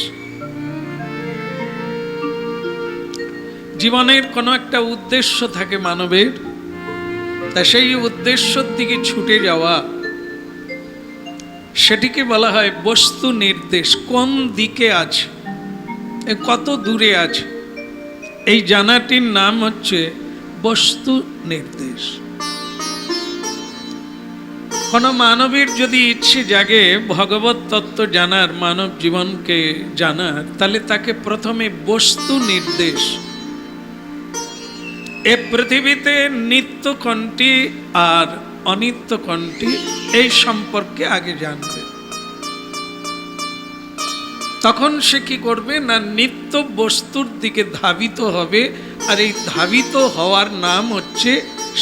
জীবনের কোনো একটা উদ্দেশ্য থাকে মানবের, তা সেই উদ্দেশ্যের দিকে ছুটে যাওয়া, সেটিকে বলা হয় বস্তু নির্দেশ। কোন দিকে আছে, কত দূরে আছে, এই জানাটির নাম হচ্ছে বস্তু নির্দেশ। কোন মানবের যদি ইচ্ছে জাগে ভগবত তত্ত্ব জানার, মানব জীবনকে জানার, তাহলে তাকে প্রথমে বস্তু নির্দেশ, এ পৃথিবীতে নিত্য কোনটি আর অনিত্য কোনটি এই সম্পর্কে আগে জানবে। তখন সে কি করবে না নিত্য বস্তুর দিকে ধাবিত হবে। আর এই ধাবিত হওয়ার নাম হচ্ছে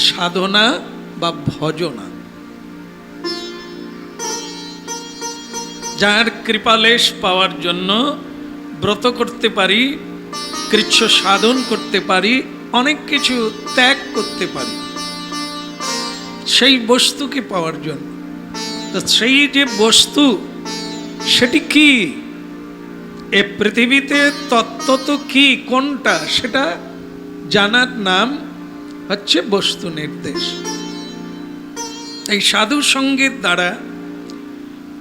সাধনা বা ভজনা। যার কৃপালেশ পাওয়ার জন্য ব্রত করতে পারি, কৃচ্ছ সাধন করতে পারি, অনেক কিছু ত্যাগ করতে পারি সেই বস্তুকে পাওয়ার জন্য। তো সেই যে বস্তু সেটি কি, এ পৃথিবীতে তত্ত্ব তো কি, কোনটা, সেটা জানার নাম হচ্ছে বস্তু নির্দেশ। এই সাধু সঙ্গীত দ্বারা,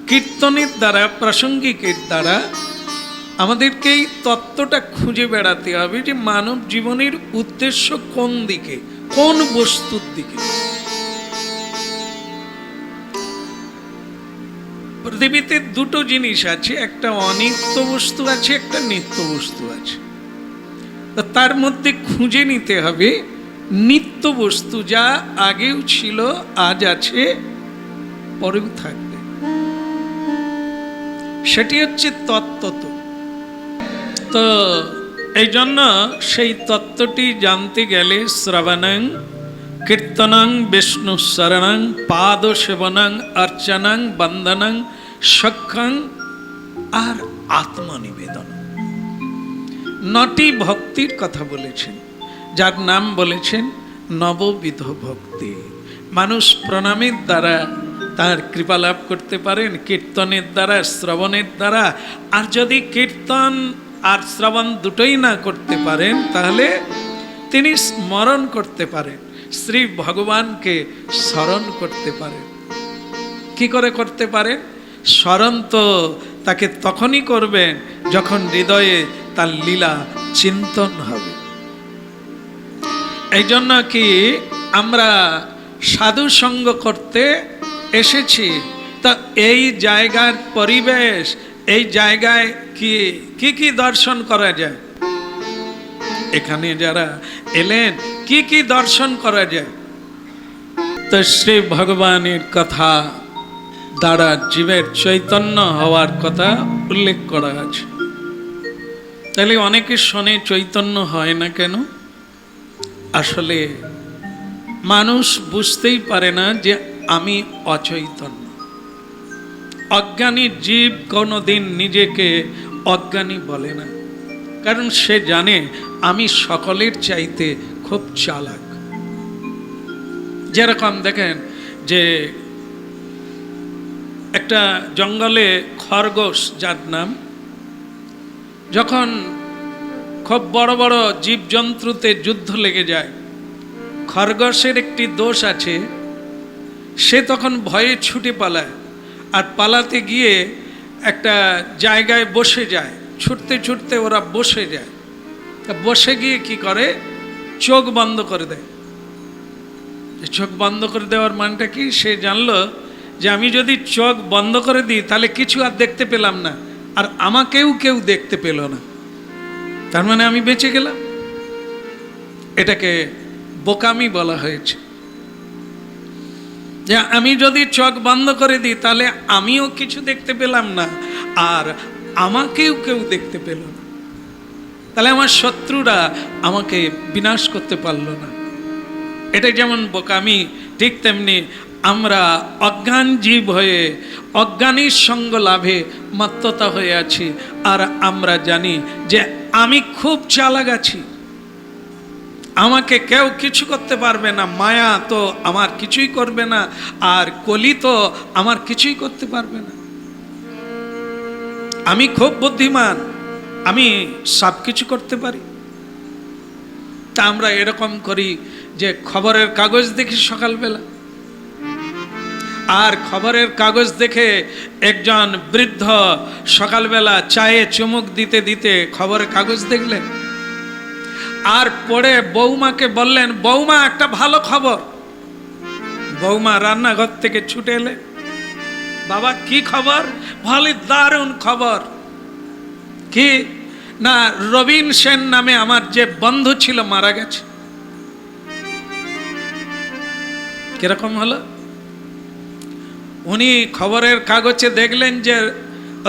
কীর্তনের দ্বারা, প্রাসঙ্গিকের দ্বারা আমাদেরকে এই তত্ত্বটা খুঁজে বেড়াতে হবে যে মানব জীবনের উদ্দেশ্য কোন দিকে, কোন বস্তুর দিকে। পৃথিবীতে দুটো জিনিস আছে, একটা অনিত্য বস্তু আছে, একটা নিত্য বস্তু আছে। তার মধ্যে খুঁজে নিতে হবে নিত্য বস্তু, যা আগেও ছিল, আজ আছে, পরেও থাকবে। সেটি হচ্ছে তত্ত্ব। তো এই জন্য সেই তত্ত্বটি জানতে গেলে শ্রবণং কীর্তনং বিষ্ণু শরণং পাদ সেবনং অর্চনং বন্দনং সখ্যং আর আত্মনিবেদন, 9টি ভক্তির কথা বলেছেন, যার নাম বলেছেন নববিধ ভক্তি। মানুষ প্রণামের দ্বারা তার কৃপা লাভ করতে পারেন, কীর্তনের দ্বারা, শ্রবণের দ্বারা। আর যদি কীর্তন আর শ্রবণ দুটোই না করতে পারেন, তাহলে তিনি স্মরণ করতে পারেন, শ্রী ভগবানকে স্মরণ করতে পারেন। কি করে করতে পারেন? স্মরণ তো তাকে তখনই করবেন যখন হৃদয়ে তার লীলা চিন্তন হবে। এই জন্য কি আমরা সাধু সঙ্গ করতে এসেছি। তো এই জায়গার পরিবেশ, এই জায়গায় কি কি দর্শন করা যায়, এখানে যারা এলেন কি কি দর্শন করা যায়? তো শ্রী ভগবানের কথা দ্বারা জীবের চৈতন্য হওয়ার কথা উল্লেখ করা আছে। তাহলে অনেকে শোনে চৈতন্য হয় না কেন? আসলে মানুষ বুঝতেই পারে না যে আমি অচৈতন্য। অজ্ঞানী জীব কোনোদিন নিজেকে অজ্ঞানী বলে না, কারণ সে জানে আমি সকলের চাইতে খুব চালাক। যেরকম দেখেন যে একটা জঙ্গলে খরগোশ, যার নাম, যখন খুব বড় বড় জীবজন্তুতে যুদ্ধ লেগে যায়, খরগোশের একটি দোষ আছে, সে তখন ভয়ে ছুটে পালায়, আর পালাতে গিয়ে একটা জায়গায় বসে যায়। ছুটতে ছুটতে ওরা বসে যায়, বসে গিয়ে কি করে? চোখ বন্ধ করে দেয়। চোখ বন্ধ করে দেওয়ার মানটা কি? সে জানলো যে আমি যদি চোখ বন্ধ করে দিই তাহলে কিছু আর দেখতে পেলাম না, আর আমাকেও কেউ দেখতে পেল না, তার মানে আমি বেঁচে গেলাম। এটাকে বোকামি বলা হয়েছে, যে আমি যদি চোখ বন্ধ করে দিই তাহলে আমিও কিছু দেখতে পেলাম না, আর আমাকেও কেউ দেখতে পেল না, তাহলে আমার শত্রুরা আমাকে বিনাশ করতে পারলো না। এটা যেমন বোকামি, ঠিক তেমনি আমরা অজ্ঞান জীব হয়ে অজ্ঞানীর সঙ্গ লাভে মত্ততা হয়ে আছি, আর আমরা জানি যে আমি খুব চালাক আছি, আমাকে কেউ কিছু করতে পারবে না, মায়া তো আমার কিছুই করবে না, আর কলি তো আমার কিছুই করতে পারবে না, আমি খুব বুদ্ধিমান, আমি সব কিছু করতে পারি। তা আমরা এরকম করি যে খবরের কাগজ দেখি সকালবেলা, আর খবরের কাগজ দেখে একজন বৃদ্ধ সকালবেলা চায়ে চুমুক দিতে দিতে খবরের কাগজ দেখলেন, আর পড়ে বৌমাকে বললেন, বৌমা একটা ভালো খবর। বৌমা রান্নাঘর থেকে ছুটে এলে, বাবা কি খবর? ভালো, দারুণ খবর। কি না, রবীন সেন নামে আমার যে বন্ধু ছিল মারা গেছে। কিরকম হলো? উনি খবরের কাগজে দেখলেন যে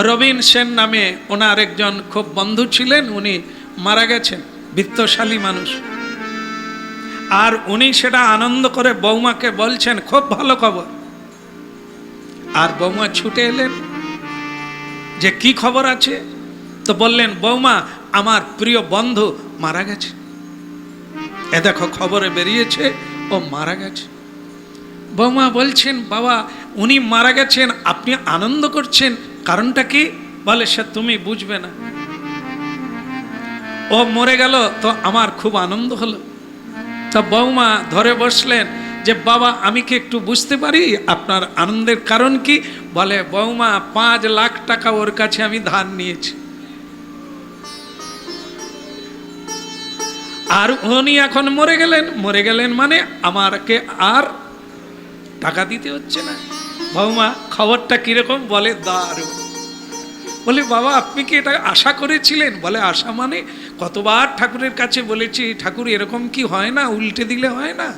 রবীন সেন নামে ওনার একজন খুব বন্ধু ছিলেন, উনি মারা গেছেন, বিত্তশালী মানুষ। আর উনি সেটা আনন্দ করে বৌমাকে বলছেন, খুব ভালো খবর। আর বৌমা ছুটে এলেন যে কি খবর আছে? তো বললেন, বৌমা আমার প্রিয় বন্ধু মারা গেছে, এ দেখো খবরে বেরিয়েছে ও মারা গেছে। বৌমা বলছেন, বাবা উনি মারা গেছেন, আপনি আনন্দ করছেন, কারণটা কি? বলে, সে তুমি বুঝবে না, ও মরে গেল তো আমার খুব আনন্দ হলো। তা বৌমা ধরে বসলেন যে, বাবা আমি কি একটু বুঝতে পারি আপনার আনন্দের কারণ কি? বলে, বৌমা 5 লাখ টাকা ওর কাছে আমি ধার নিয়েছি, আর উনি এখন মরে গেলেন। মরে গেলেন মানে আমাকে আর টাকা দিতে হচ্ছে না। বৌমা খবরটা কিরকম? বলে, দারুণ। বলে, বাবা আপনি কি এটা আশা করেছিলেন? বলে, আশা মানে কতবার ঠাকুরের কাছে বলেছি, ঠাকুর এরকম কি হয় না, উল্টে দিলে হয় না।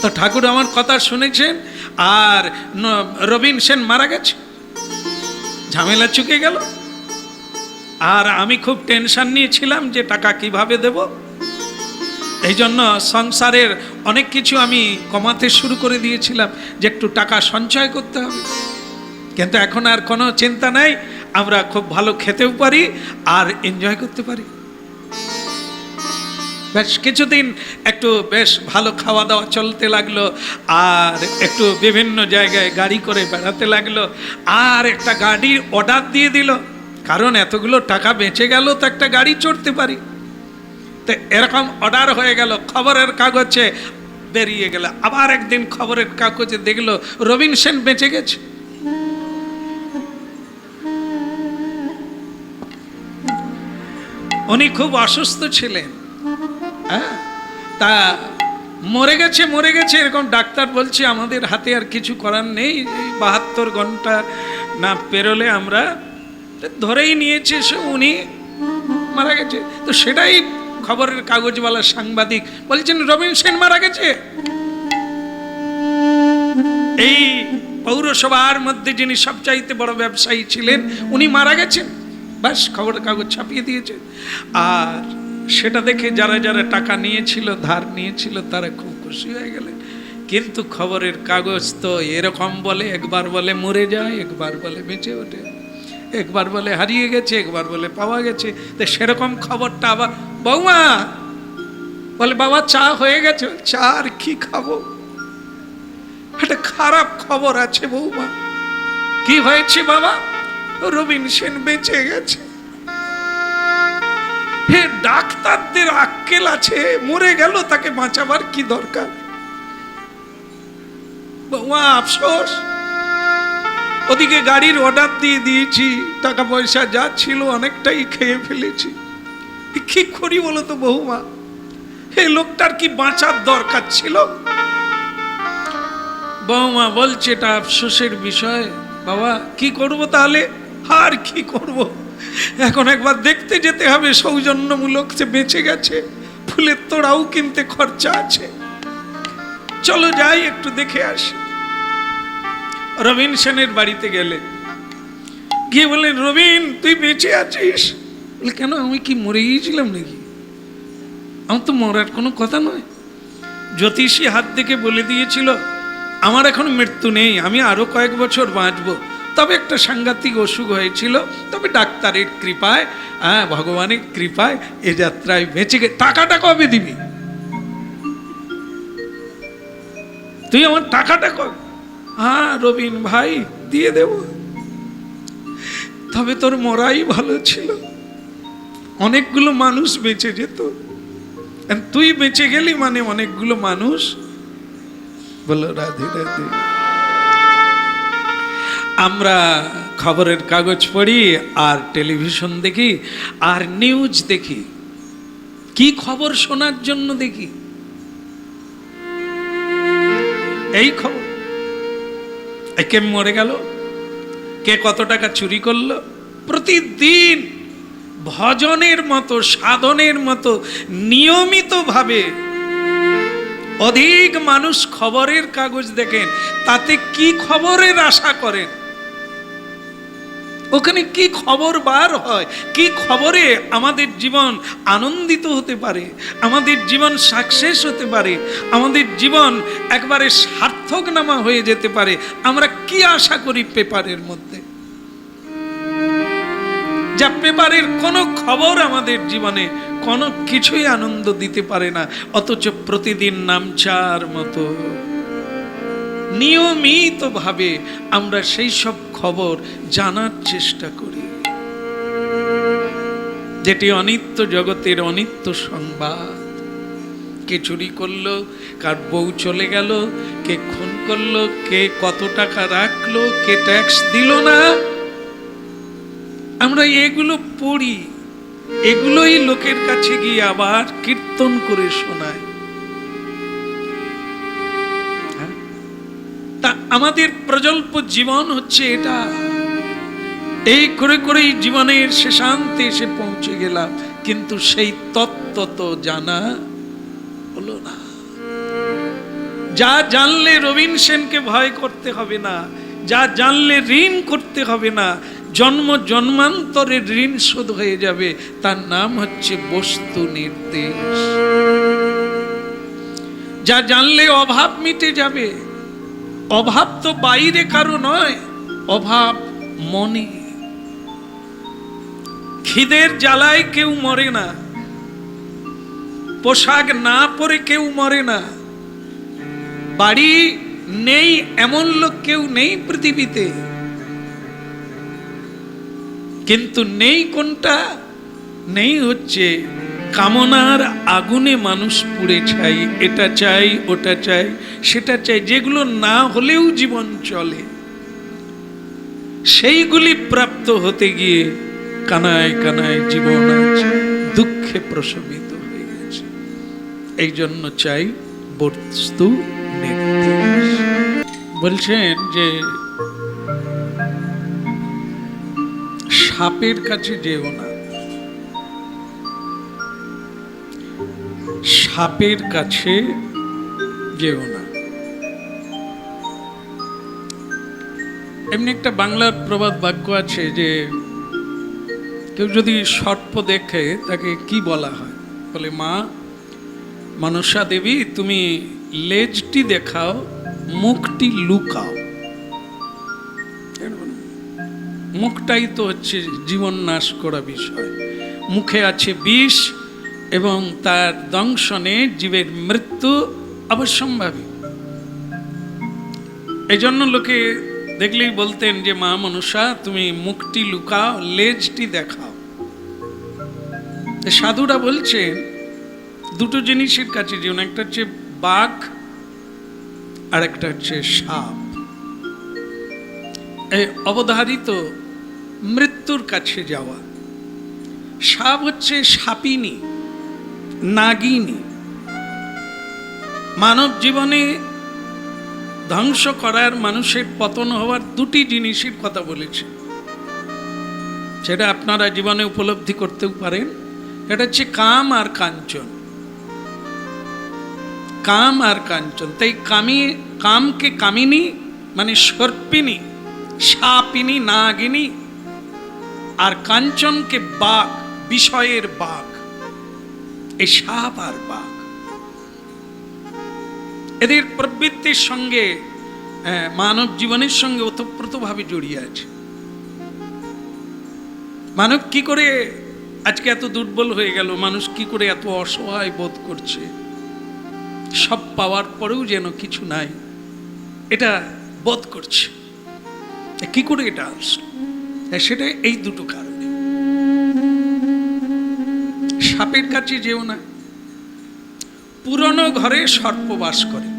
তো ঠাকুর আমার কথা শুনেছেন, আর রবীন সেন মারা গেছে। ঝামেলা চুকে গেল। আর আমি খুব টেনশন নিয়েছিলাম যে টাকা কিভাবে দেব। এই জন্য সংসারের অনেক কিছু আমি কমাতে শুরু করে দিয়েছিলাম যে একটু টাকা সঞ্চয় করতে হবে। কিন্তু এখন আর কোনো চিন্তা নাই, আমরা খুব ভালো খেতেও পারি আর এনজয় করতে পারি। বেশ কিছুদিন একটু বেশ ভালো খাওয়া দাওয়া চলতে লাগলো, আর একটু বিভিন্ন জায়গায় গাড়ি করে বেড়াতে লাগলো। আর একটা গাড়ির অর্ডার দিয়ে দিল, কারণ এতগুলো টাকা বেঁচে গেল তো একটা গাড়ি চড়তে পারি। তো এরকম অর্ডার হয়ে গেল, খবরের কাগজে বেরিয়ে গেল। আবার একদিন খবরের কাগজে দেখলো রবিন সেন বেঁচে গেছে। উনি খুব অসুস্থ ছিলেন, হ্যাঁ, তা মরে গেছে এরকম ডাক্তার বলছে। আমাদের হাতে আর কিছু করার নেই, 72 ঘন্টা না পেরোলে আমরা ধরেই নিয়েছে সে উনি মারা গেছে। তো সেটাই খবরের কাগজওয়ালা সাংবাদিক বলছেন রবিন সেন মারা গেছে। এই পৌরসভার মধ্যে যিনি সবচাইতে বড় ব্যবসায়ী ছিলেন উনি মারা গেছেন। বাস খবরের কাগজ ছাপিয়ে দিয়েছে। আর সেটা দেখে যারা যারা টাকা নিয়েছিল, ধার নিয়েছিল, তারা খুব খুশি হয়ে গেলেন। কিন্তু খবরের কাগজ তো এরকম বলে, একবার বলে মরে যায়, একবার বলে বেঁচে ওঠে, একবার বলে হারিয়ে গেছে, একবার বলে পাওয়া গেছে। তো সেরকম খবরটা আবার বৌমা বলে, বাবা চা হয়ে গেছে। চা আর কি খাবো, একটা খারাপ খবর আছে বৌমা। কি হয়েছে বাবা? রবিন সেন বেঁচে গেছে। হে, ডাক্তারদের আক্কেল আছে, মরে গেল, তাকে বাঁচাবার কি দরকার? বৌমা আফসোস, ওদিকে গাড়ির অর্ডার দিয়ে দিয়েছি, টাকা পয়সা যা ছিল অনেকটাই খেয়ে ফেলেছি। কি করি বলো তো বৌমা? এই লোকটার কি বাঁচার দরকার ছিল? বৌমা বলছে এটা আফসোসের বিষয়। বাবা কি করব তাহলে? আর কি করব, এখন একবার দেখতে যেতে হবে, সৌজন্যমূলক যে বেঁচে গেছে, ফুলের তোড়াও কিনতে খরচা আছে, চলো যাই একটু দেখে আসি। রবিন সেনের বাড়িতে গেলে গিয়ে বললেন, রবিন তুই বেঁচে আছিস? বলে কেন, আমি কি মরে গিয়েছিলাম নাকি? আমার তো মরার কোনো কথা নয়। জ্যোতিষী হাত থেকে বলে দিয়েছিল আমার এখন মৃত্যু নেই, আমি আরো কয়েক বছর বাঁচবো। তবে একটা সাংঘাতিক অসুখ হয়েছিল, তবে ডাক্তারের কৃপায়, হ্যাঁ ভগবানের কৃপায় এ যাত্রায় বেঁচে গে। টাকাটা কবে দিবি তুই? আমার টাকাটা কবে? হ্যাঁ রবিন ভাই দিয়ে দেব, তবে তোর মরাই ভালো ছিল, অনেকগুলো মানুষ বেঁচে যেত, তুই বেঁচে গেলি মানে অনেকগুলো মানুষ। বলো রাধে রাধে। আমরা খবরের কাগজ পড়ি আর টেলিভিশন দেখি আর নিউজ দেখি, কি খবর শোনার জন্য দেখি? এই খবর, কে মরে গেল, কে কত টাকা চুরি করলো। প্রতিদিন ভজনের মতো, সাধনের মতো নিয়মিত ভাবে অধিক মানুষ খবরের কাগজ দেখেন। তাতে কি খবরের আশা করেন? ওখানে কি খবর বার হয়? কি খবরে আমাদের জীবন আনন্দিত হতে পারে, আমাদের জীবন সাকসেস হতে পারে, আমাদের জীবন একবারে সার্থক নামা হয়ে যেতে পারে? আমরা কি আশা করি পেপারের মধ্যে? যা পেপারের কোনো খবর আমাদের জীবনে কোনো কিছুই আনন্দ দিতে পারে না, অথচ প্রতিদিন নামচার মতো নিয়মিত ভাবে আমরা সেই সব খবর জানার চেষ্টা করি, যেটি অনিত্য জগতের অনিত্য সংবাদ। কে চুরি করলো, কার বউ চলে গেল, কে খুন করলো, কে কত টাকা রাখলো, কে ট্যাক্স দিল না, আমরা এগুলো পড়ি, এগুলোই লোকের কাছে গিয়ে আবার কীর্তন করে শোনায়। তা আমাদের প্রজল্প জীবন হচ্ছে এটা। এই করে করেই জীবনের শেষান্তে এসে পৌঁছে গেলাম, কিন্তু সেই তত্ত্ব তো জানা হলো না। যা জানলে রবিন সেনকে ভয় করতে হবে না, যা জানলে ঋণ করতে হবে না, জন্ম জন্মান্তরের ঋণ শোধ হয়ে যাবে। তার নাম হচ্ছে বস্তু নির্দেশ। যা জানলে অভাব মিটে যাবে। অভাব তো বাইরে কারো নয়, অভাব মনে। খিদের জ্বালায় কেউ মরে না, পোশাক না পরে কেউ মরে না, বাড়ি নেই এমন লোক কেউ নেই পৃথিবীতে। কিন্তু নেই কোনটা? নেই হচ্ছে কামনার আগুনে মানুষ পুড়ে ছাই। এটা চাই, ওটা চাই, সেটা চাই, যেগুলো না হলেও জীবন চলে। সেইগুলি প্রাপ্ত হতে গিয়ে কানায় কানায় জীবন আজ দুঃখে প্রশমিত হয়ে গেছে। এই জন্য চাই বস্তু নির্দেশ। বলছেন যে সাপের কাছে যেও না, সাপের কাছে যেও না। এমনি একটা বাংলার প্রবাদ বাক্য আছে যে কেউ যদি সর্প দেখে তাকে কি বলা হয়? বলে, মা মনসা দেবী, তুমি লেজটি দেখাও, মুখটি লুকাও। মুখটাই তো হচ্ছে জীবন নাশ করা বিষয়। মুখে আছে বিষ এবং তার দংশনে জীবের মৃত্যু অবশ্যম্ভাবী। এই জন্য লোকে দেখলেই বলতেন যে মা মনসা তুমি মুখটি লুকাও, লেজটি দেখাও। সাধুরা বলছেন দুটো জিনিসের কাছে যেমন, একটা হচ্ছে বাঘ আর একটা হচ্ছে সাপ। এই অবধারিত মৃত্যুর কাছে যাওয়া। সাপ হচ্ছে সাপিনী, নাগিনী। মানব জীবনে ধ্বংস করার, মানুষের পতন হওয়ার দুটি জিনিসের কথা বলেছে, সেটা আপনারা জীবনে উপলব্ধি করতেও পারেন। এটা হচ্ছে কাম আর কাঞ্চন। কাম আর কাঞ্চন। তাই কামকে কামিনী মানে সর্পিনী, সাপিনী, নাগিনী, আর কাঞ্চনকে বাঘ, বিষয়ের বাঘ। এই সাপ আর বাঘ এদের প্রবৃত্তির সঙ্গে মানব জীবনের সঙ্গে ওতপ্রোতভাবে জড়িয়ে আছে। মানব কি করে আজকে এত দুর্বল হয়ে গেল? মানুষ কি করে এত অসহায় বোধ করছে? সব পাওয়ার পরেও যেন কিছু নাই, এটা বোধ করছে। কি করে এটা আসলো? সেটা এই দুটো কারণে। সাপের কাছে যেও না। পুরনো ঘরে সর্প বাস করে।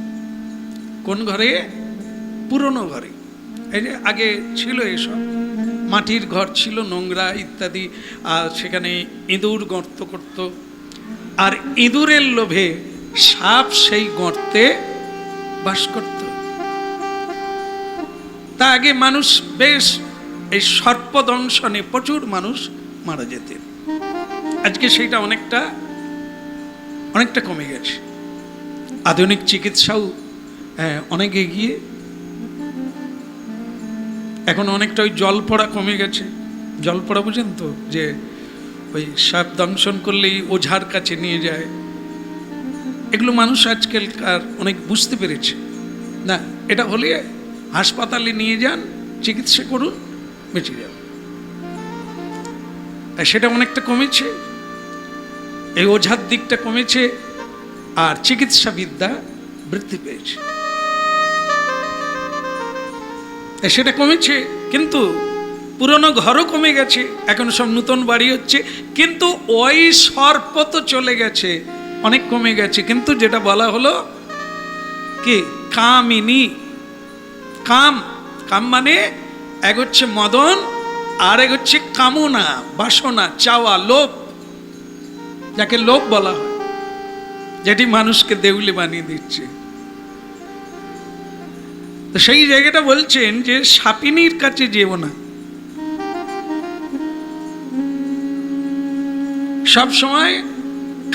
কোন ঘরে? পুরনো ঘরে। এই যে আগে ছিল এসব মাটির ঘর ছিল, নোংরা ইত্যাদি, আর সেখানে ইঁদুর গর্ত করত, আর ইঁদুরের লোভে সাপ সেই গর্তে বাস করত। তা আগে মানুষ বেশ এই সর্প দংশনে প্রচুর মানুষ মারা যেতেন। আজকে সেইটা অনেকটা কমে গেছে। আধুনিক চিকিৎসাও অনেক এগিয়ে। এখন অনেকটা ওই জল পড়া কমে গেছে। জল পড়া বুঝেন তো, যে ওই সাপ দংশন করলেই ওঝার কাছে নিয়ে যায়। এগুলো মানুষ আজকালকার অনেক বুঝতে পেরেছে। না, এটা হলে হাসপাতালে নিয়ে যান, চিকিৎসা করুন, বেঁচে যাবে। সেটা অনেকটা কমেছে। এই ওঝার দিকটা কমেছে, আর চিকিৎসা বিদ্যা বৃদ্ধি পেয়েছে। সেটা কমেছে, কিন্তু পুরনো ঘরও কমে গেছে। এখন সব নতুন বাড়ি হচ্ছে, কিন্তু ওই সর্প তো চলে গেছে, অনেক কমে গেছে। কিন্তু যেটা বলা হলো কি, কামিনী। কাম মানে এক হচ্ছে মদন, আর এক হচ্ছে কামনা, বাসনা, চাওয়া, লোভ, যাকে লোভ বলা হয়, যেটি মানুষকে দেউলে বানিয়ে দিচ্ছে। তো সেই জায়গাটা বলছেন যে সাপিনীর কাছে যেও না। সব সময়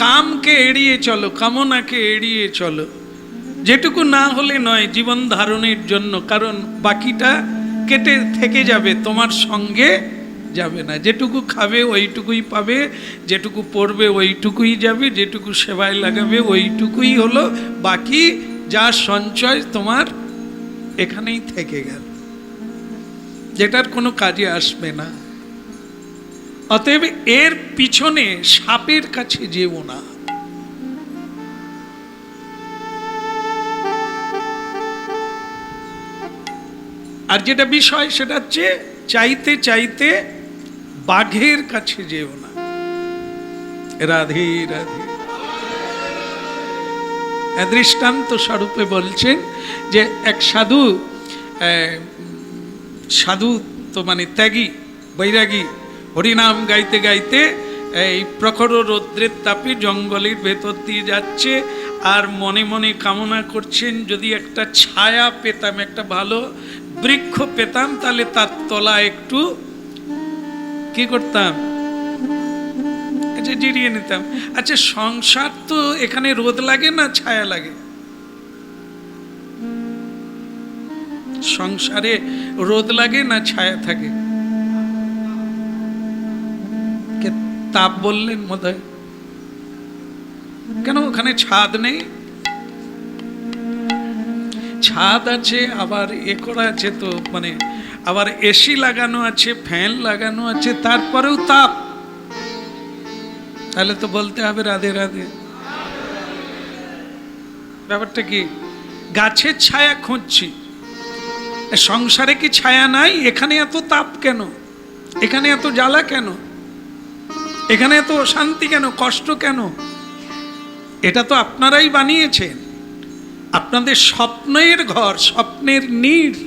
কামকে এড়িয়ে চলো, কামনাকে এড়িয়ে চলো। যেটুকু না হলে নয় জীবন ধারণের জন্য, কারণ বাকিটা কেটে থেকে যাবে, তোমার সঙ্গে যাবে না। যেটুকু খাবে ওইটুকুই পাবে, যেটুকু পড়বে ওইটুকুই যাবে, যেটুকু সেবায় লাগাবে ওইটুকুই হলো, বাকি যা সঞ্চয় তোমার এখানেই থেকে গেল, যেটার কোনো কাজে আসবে না। অতএব এর পিছনে সাপের কাছে যেও না। আর যেটা বিষয় সেটা হচ্ছে চাইতে চাইতে বাঘের কাছে যেও না। রাধে রাধে। দৃষ্টান্ত স্বরূপে বলছেন যে এক সাধু তো মানে ত্যাগী বৈরাগী হরিনাম গাইতে গাইতে এই প্রখর রৌদ্রের তাপে জঙ্গলের ভেতর দিয়ে যাচ্ছে, আর মনে মনে কামনা করছেন যদি একটা ছায়া পেতাম, একটা ভালো বৃক্ষ পেতাম, তাহলে তার তলা একটু কি করতাম, আচ্ছা জিরিয়ে নিতাম। আচ্ছা সংসার তো এখানে রোদ লাগে না ছায়া লাগে? সংসারে রোদ লাগে না ছায়া থাকে? তাপ বললেন বোধহয়, কেন ওখানে ছাদ নেই? ছাদ আছে, আবার এ করা আছে, তো মানে আবার এসি লাগানো আছে, ফ্যান লাগানো আছে, তারপরেও তাপ। তাহলে তো বলতে হবে রাধে রাধে। ব্যাপারটা কি? গাছের ছায়া খুঁজছি, সংসারে কি ছায়া নাই? এখানে এত তাপ কেন? এখানে এত জ্বালা কেন? এখানে এত অশান্তি কেন? কষ্ট কেন? এটা তো আপনারাই বানিয়েছেন। আপনাদের স্বপ্নের ঘর, স্বপ্নের নীড়,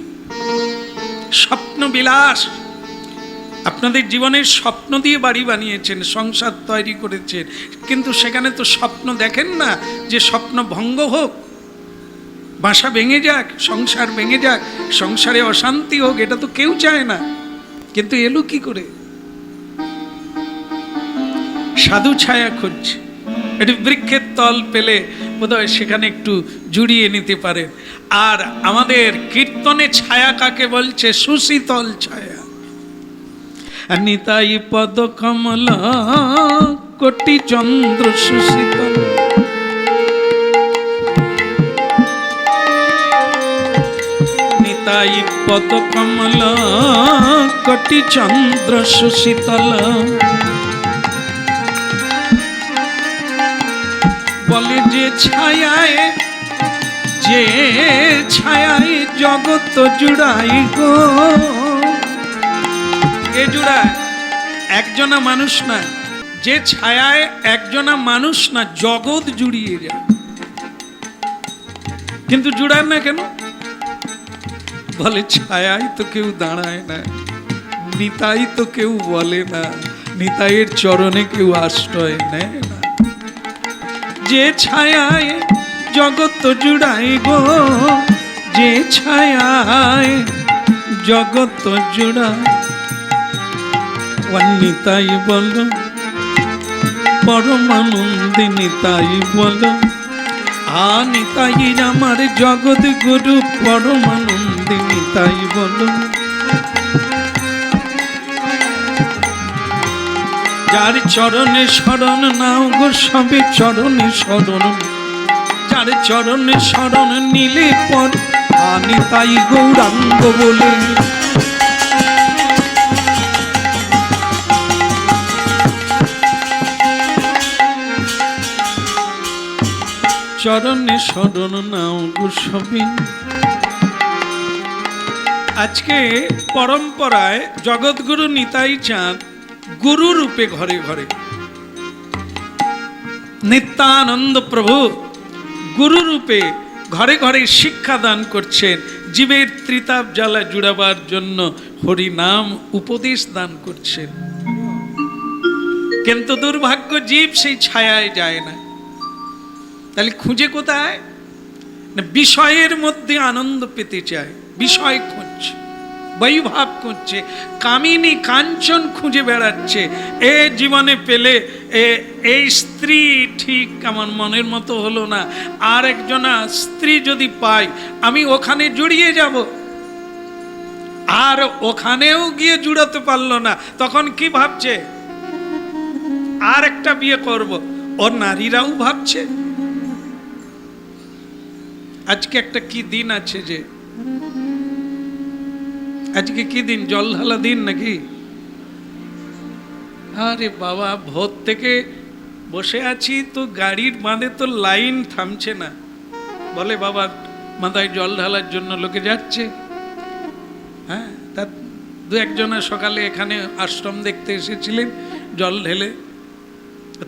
স্বপ্ন বিলাস, আপনাদের জীবনের স্বপ্ন দিয়ে বাড়ি বানিয়েছেন, সংসার তৈরি করেছেন, কিন্তু সেখানে তো স্বপ্ন দেখেন না যে স্বপ্ন ভঙ্গ হোক, বাসা ভেঙে যাক, সংসার ভেঙে যাক, সংসারে অশান্তি হোক, এটা তো কেউ চায় না। কিন্তু এলো কি করে? সাধু ছায়া খুঁজছে, একটু বৃক্ষের তল পেলে বোধহয় সেখানে একটু জুড়িয়ে নিতে পারেন। আর আমাদের কীর্তনে ছায়া কাকে বলছে? সুশীতল ছায়া। নিতাই পদ কমলা কোটি চন্দ্র সুশীতল, নিতাই পদ কমলা কোটি চন্দ্র সুশীতল, বলে যে ছায়ায়, যে ছায়ায় জগৎ জুড়াই গো। কে জুড়ায়? একজনা মানুষ না, যে ছায়ায় একজনা মানুষ না, জগৎ জুড়িয়ে যায়। কিন্তু জুড়ায় না কেন? বলে ছায়ায় তো কেউ দাঁড়ায় না, নিতাই তো কেউ বলে না, নিতাইয়ের চরণে কেউ আশ্রয় নেয় না। যে ছায়ায় জগৎ জুড়াই গো, যে ছায়ায় জগৎ জুড়ায়, নিতাই বলো পরমানন্দে, নিতাই বলো নিতাই আমার জগৎ গুরু পরমানন্দে, নিতাই বলো। যার চরণে শরণ নাও গো সবে চরণে শরণ, যার চরণে শরণ নিলে পর নিতাই গৌরাঙ্গ বলে। চরণে শরণ নাও গো সবে। আজকে পরম্পরায় জগৎগুরু নিতাই চাঁদ গুরু রূপে ঘরে ঘরে, নিত্যানন্দ প্রভু গুরু রূপে ঘরে ঘরে শিক্ষা দান করছেন, জীবের ত্রিতাপ জ্বালা জুড়াবার জন্য হরি নাম উপদেশ দান করছেন। কিন্তু দুর্ভাগ্য জীব সেই ছায়ায় যায় না। তাহলে খুঁজে কোথায়? না বিষয়ের মধ্যে আনন্দ পেতে চায়, বিষয় খুঁজছে, বৈভাব খুঁজছে, কামিনী কাঞ্চন খুঁজে বেড়াচ্ছে। এ জীবনে পেলে এই স্ত্রী ঠিক আমার মনের মতো হলো না, আর একজনা স্ত্রী যদি পাই আমি ওখানে জড়িয়ে যাব। আর ওখানেও গিয়ে জুড়াতে পারলো না, তখন কি ভাবছে? আর একটা বিয়ে করব। ওর নারীরাও ভাবছে। আজকে একটা কি দিন আছে, যে আজকে কি দিন? জল ঢালা দিন নাকি? আরে বাবা, ভোর থেকে বসে আছি তো গাড়ির বাঁধে তো লাইন থামছে না। বলে বাবা মাথায় জল ঢালার জন্য লোকে যাচ্ছে। হ্যাঁ, তার দু একজনের সকালে এখানে আশ্রম দেখতে এসেছিলেন, জল ঢেলে।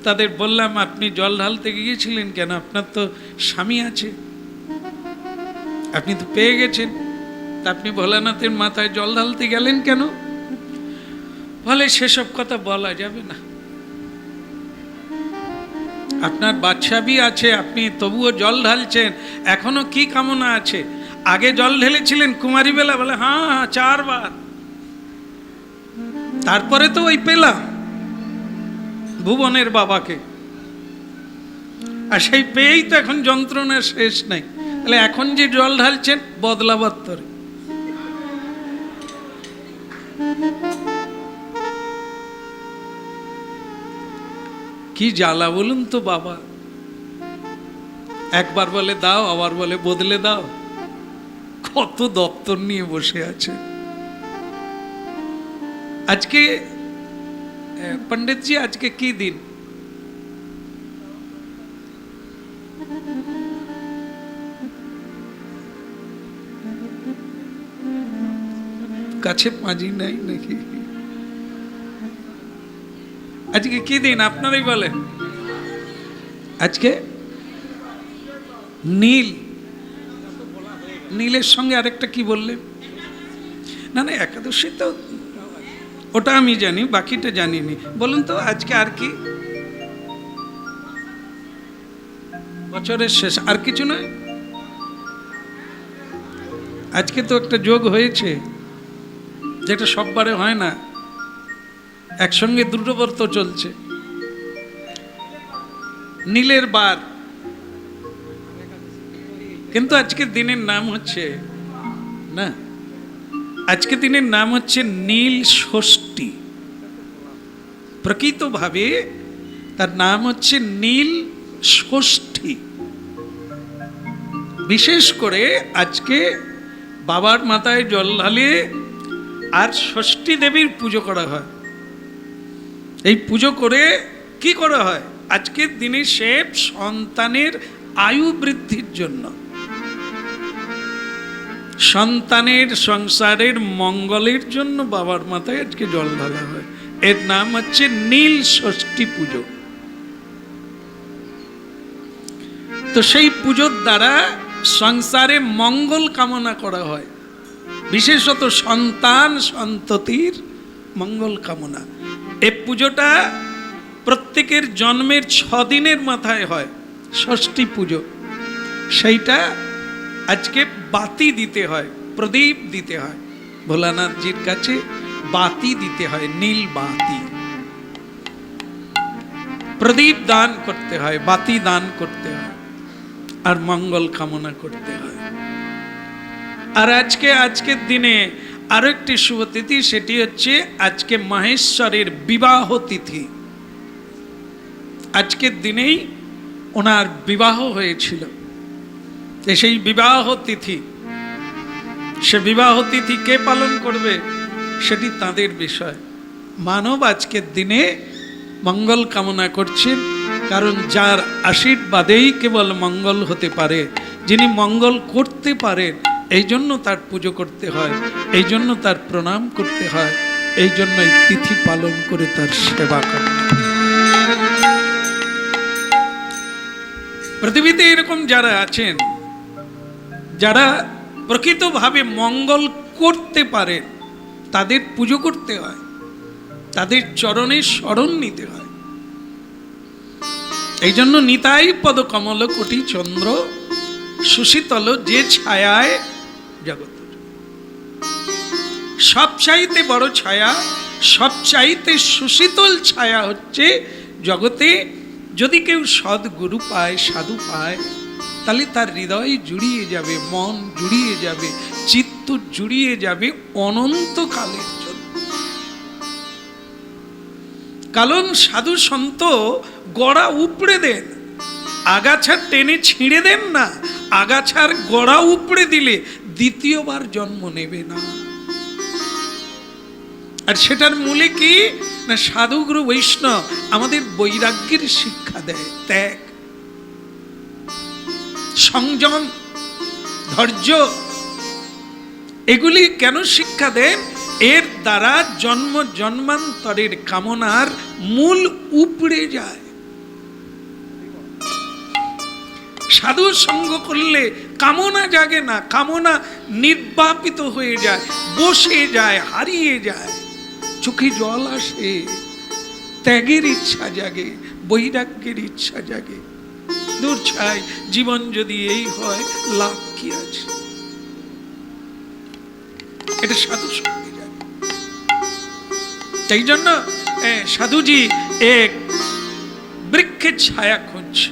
তাদের বললাম, আপনি জল ঢালতে গিয়েছিলেন কেন? আপনার তো স্বামী আছে, আপনি তো পেয়ে গেছেন, তা আপনি ভোলানাথের মাথায় জল ঢালতে গেলেন কেন? বলে সেসব কথা বলা যাবে না। আপনার বাচ্চাবি আছে, আপনি তবুও জল ঢালছেন, এখনো কি কামনা আছে? আগে জল ঢেলেছিলেন কুমারী বেলা? বলে হ্যাঁ 4 বার। তারপরে তো ওই পেলাম ভুবনের বাবাকে, আর সেই পেয়েই তো এখন যন্ত্রণার শেষ নাই। তাহলে এখন যে জল ঢালছেন বদলাবার তরে। কি জ্বালা বলুন তো বাবা, একবার বলে দাও, আবার বলে বদলে দাও। কত দপ্তর নিয়ে বসে আছে। আজকে পণ্ডিতজি, আজকে কি দিন? কাছে পাঁজি নাই নাকি? আজকে কি দিন আপনারাই বলেন? আজকে নীল। নীলের সঙ্গে আরেকটা কি বললেন? না না, একাদশী তো ওটা আমি জানি, বাকিটা জানিনি। বলুন তো আজকে আর কি? বছরের শেষ, আর কিছু নয়। আজকে তো একটা যোগ হয়েছে, যেটা সববারে হয় না, একসঙ্গে দুটো ব্রত চলছে। নীলের বার, কিন্তু আজকের দিনের নাম হচ্ছে না, আজকে দিনের নাম হচ্ছে নীল ষষ্ঠী। প্রকৃতভাবে তার নাম হচ্ছে নীল ষষ্ঠী। বিশেষ করে আজকে বাবার মাথায় জল ঢালে আর ষষ্ঠী দেবীর পুজো করা হয়। এই পুজো করে কি করা হয়? আজকের দিনে সে সন্তানের আয়ু বৃদ্ধির জন্য, সন্তানের সংসারের মঙ্গলের জন্য বাবার মাথায় আজকে জল ঢালা হয়। এর নাম হচ্ছে নীল ষষ্ঠী পুজো। তো সেই পুজোর দ্বারা সংসারে মঙ্গল কামনা করা হয়, বিশেষত সন্তান সন্ততির মঙ্গল কামনা। এই পুজোটা প্রত্যেকের জন্মের 6 দিনের মাথায় হয়, ষষ্ঠী পুজো। সেইটা আজকে বাতি দিতে হয়, প্রদীপ দিতে হয়, ভোলানাথজির কাছে বাতি দিতে হয়, নীল বাতি। প্রদীপ দান করতে হয়, বাতি দান করতে হয়, আর মঙ্গল কামনা করতে হয়। আর আজকের দিনে আরো একটি শুভ তিথি, সেটি হচ্ছে আজকে মহেশ্বরের বিবাহ তিথি। আজকের দিনেই ওনার বিবাহ হয়েছিল। সেই বিবাহ তিথি, সে বিবাহ তিথি কে পালন করবে সেটি তাদের বিষয়। মানব আজকের দিনে মঙ্গল কামনা করছেন, কারণ যার আশীর্বাদেই কেবল মঙ্গল হতে পারে, যিনি মঙ্গল করতে পারেন, এই জন্য তার পুজো করতে হয়, এই জন্য তার প্রণাম করতে হয়, এই জন্য এই তিথি পালন করে তার সেবা করা। পৃথিবীতে এরকম যারা আছেন, যারা প্রকৃতভাবে মঙ্গল করতে পারে, তাদের পুজো করতে হয়, তাদের চরণে শরণ নিতে হয়। এই জন্য নিতাই পদ কমল কোটি চন্দ্র সুশীতল যে ছায়ায় জগৎ। সবচাইতে বড় ছায়া, সবচাইতে সুশীতল ছায়া হচ্ছে জগতে। যদি কেউ সদ্গুরু পায়, সাধু পায়, তাহলে তার হৃদয় জুড়িয়ে যাবে, মন জুড়িয়ে যাবে, চিত্ত কিন্তু জুড়িয়ে যাবে অনন্তকালের জন্য। কারণ সাধু সন্ত গড়া উপড়ে দেন, আগাছা টেনে ছিঁড়ে দেন না। আগাছার গড়া উপড়ে দিলে দ্বিতীয়বার জন্ম নেবে না। আর সেটার মূলে কি না, সাধুগুরু বৈষ্ণব আমাদের বৈরাগ্যের শিক্ষা দেয়, ত্যাগ, সংযম, ধৈর্য, এগুলি কেন শিক্ষা দেন? এর দ্বারা জন্ম জন্মান্তরের কামনার মূল উপড়ে যায়। সাধু সঙ্গ করলে কামনা জাগে না, কামনা নির্বাপিত হয়ে যায়, বসে যায়, হারিয়ে যায়, চোখে জল আসে, ত্যাগের ইচ্ছা জাগে, বৈরাগ্যের ইচ্ছা জাগে। দূর ছাই, জীবন যদি এই হয় লাভ কি আছে? এটা সাধু সঙ্গে যায়। তাই জন্য সাধুজি এক বৃক্ষের ছায়া খুঁজছে।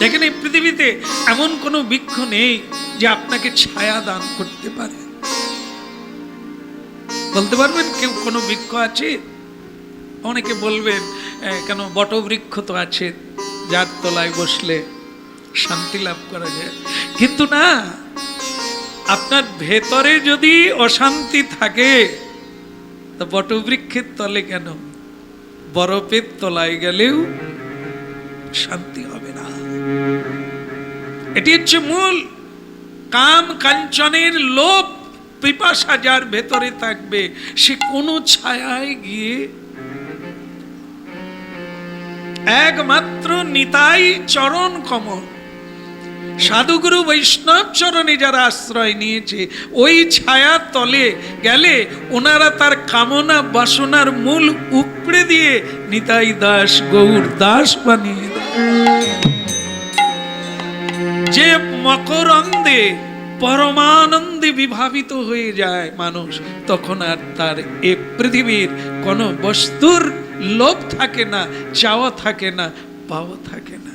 এখানে পৃথিবীতে এমন কোনো বৃক্ষ নেই যে আপনাকে ছায়া দান করতে পারে। বলতে পারবেন কেউ কোনো বৃক্ষ আছে? অনেকে বলবেন কেন, বটবৃক্ষ তো আছে, যার তলায় বসলে শান্তি লাভ করা যায়। কিন্তু না, আপনার ভেতরে যদি অশান্তি থাকে তো বটবৃক্ষের তলে কেন, বরফের তলায় গেলেও শান্তি হবে না। এটি হচ্ছে মূল। কাম কাঞ্চনের লোভ পিপাসা যার ভেতরে থাকবে, সে কোনো ছায়ায় গিয়ে একমাত্র নিতাই চরণ কমল, সাধুগুরু বৈষ্ণব চরণে যারা আশ্রয় নিয়েছে, ওই ছায়া তলে গেলে ওনারা তার কামনা বাসনার মূল উপড়ে দিয়ে নিতাই দাস গৌর দাস বানিয়ে দেয়। যে মকরন্দে পরমানন্দে বিভাবিত হয়ে যায় মানুষ, তখন আর তার এ পৃথিবীর কোন বস্তুর লোভ থাকে না, চাওয়া থাকে না, পাওয়া থাকে না।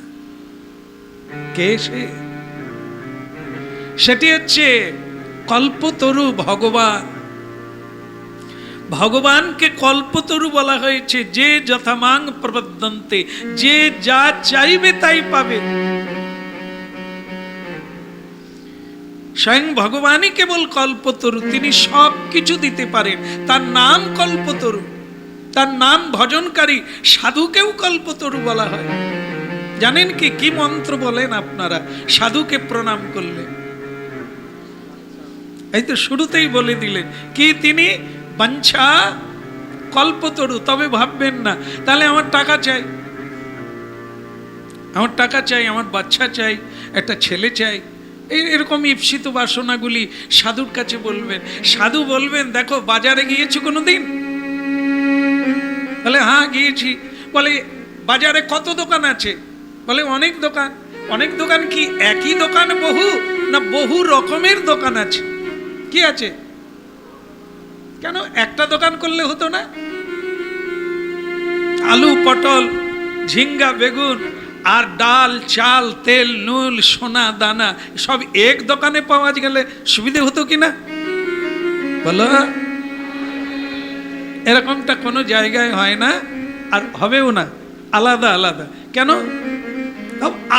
কে সে? সেটি হচ্ছে কল্পতরু ভগবান। ভগবানকে কল্পতরু বলা হয়েছে। যে যথামাং প্রবদ্ধন্তে, যে যা চাইবে তাই পাবে। স্বয়ং ভগবানই কেবল কল্পতরু, তিনি সব কিছু দিতে পারেন। তার নাম কল্পতরু, তার নাম ভজনকারী সাধুকেও কল্পতরু বলা হয়। জানেন কি কি মন্ত্র বলেন আপনারা সাধুকে প্রণাম করলে? এই তো শুরুতেই বলে দিলেন কি, তিনি বাঞ্ছা কল্পতরু। তবে ভাববেন না তাহলে আমার টাকা চাই, আমার টাকা চাই, আমার বাচ্চা চাই, একটা ছেলে চাই, এরকম ঈপ্সিত বাসনাগুলি সাধুর কাছে বলবেন। সাধু বলবেন, দেখো বাজারে গিয়েছো কোনোদিন? বলে হ্যাঁ গিয়েছি। বলে বাজারে কত দোকান আছে? বলে অনেক দোকান। অনেক দোকান কি একই দোকান বহু, না বহু রকমের দোকান আছে? কি আছে? কেন একটা দোকান করলে হতো না? আলু পটল ঝিঙ্গা বেগুন আর ডাল চাল তেল নুন সোনা দানা সব এক দোকানে পাওয়া গেলে সুবিধে হতো কিনা বলো? এরকমটা কোনো জায়গায় হয় না, আর হবেও না। আলাদা আলাদা। কেন?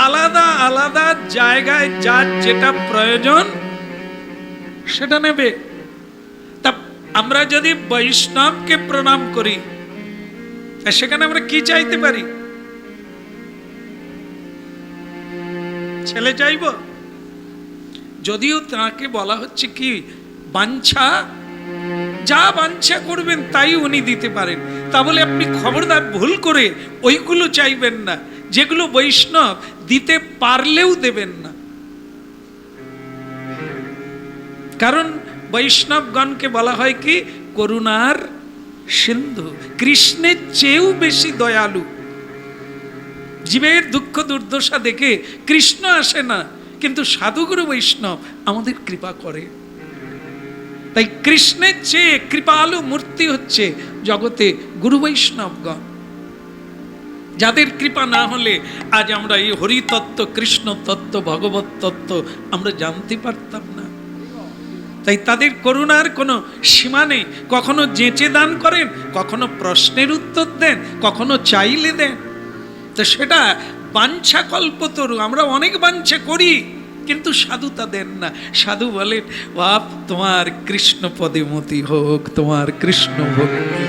আলাদা আলাদা জায়গায় যার যেটা প্রয়োজন সেটা নেবে। তা আমরা যদি বৈষ্ণবকে প্রণাম করি, সেখানে আমরা কি চাইতে পারি? ছেলে চাইব? যদিও তাকে বলা হচ্ছে কি, বাঞ্ছা, যা বাঞ্ছা করবেন তাই উনি দিতে পারেন। তা বলে আপনি খবরদার ভুল করে ওইগুলো চাইবেন না যেগুলো বৈষ্ণব দিতে পারলেও দেবেন না। কারণ বৈষ্ণবগণকে বলা হয় কি, করুণার সিন্ধু, কৃষ্ণের চেয়েও বেশি দয়ালু। জীবের দুঃখ দুর্দশা দেখে কৃষ্ণ আসে না, কিন্তু সাধুগুরু বৈষ্ণব আমাদের কৃপা করে। তাই কৃষ্ণের চেয়ে কৃপালু মূর্তি হচ্ছে জগতে গুরু বৈষ্ণবগণ, যাদের কৃপা না হলে আজ আমরা এই হরিতত্ত্ব, কৃষ্ণ তত্ত্ব, ভগবত তত্ত্ব আমরা জানতে পারতাম না। তাই তাদের করুণার কোনো সীমা নেই। কখনো যেচে দান করেন, কখনো প্রশ্নের উত্তর দেন, কখনো চাইলে দেন। তো সেটা বাঞ্ছা কল্পতরু, আমরা অনেক বাঞ্ছা করি কিন্তু সাধু তা দেন না। সাধু বলেন, বাপ তোমার কৃষ্ণ পদে মতি হোক, তোমার কৃষ্ণ ভক্তি।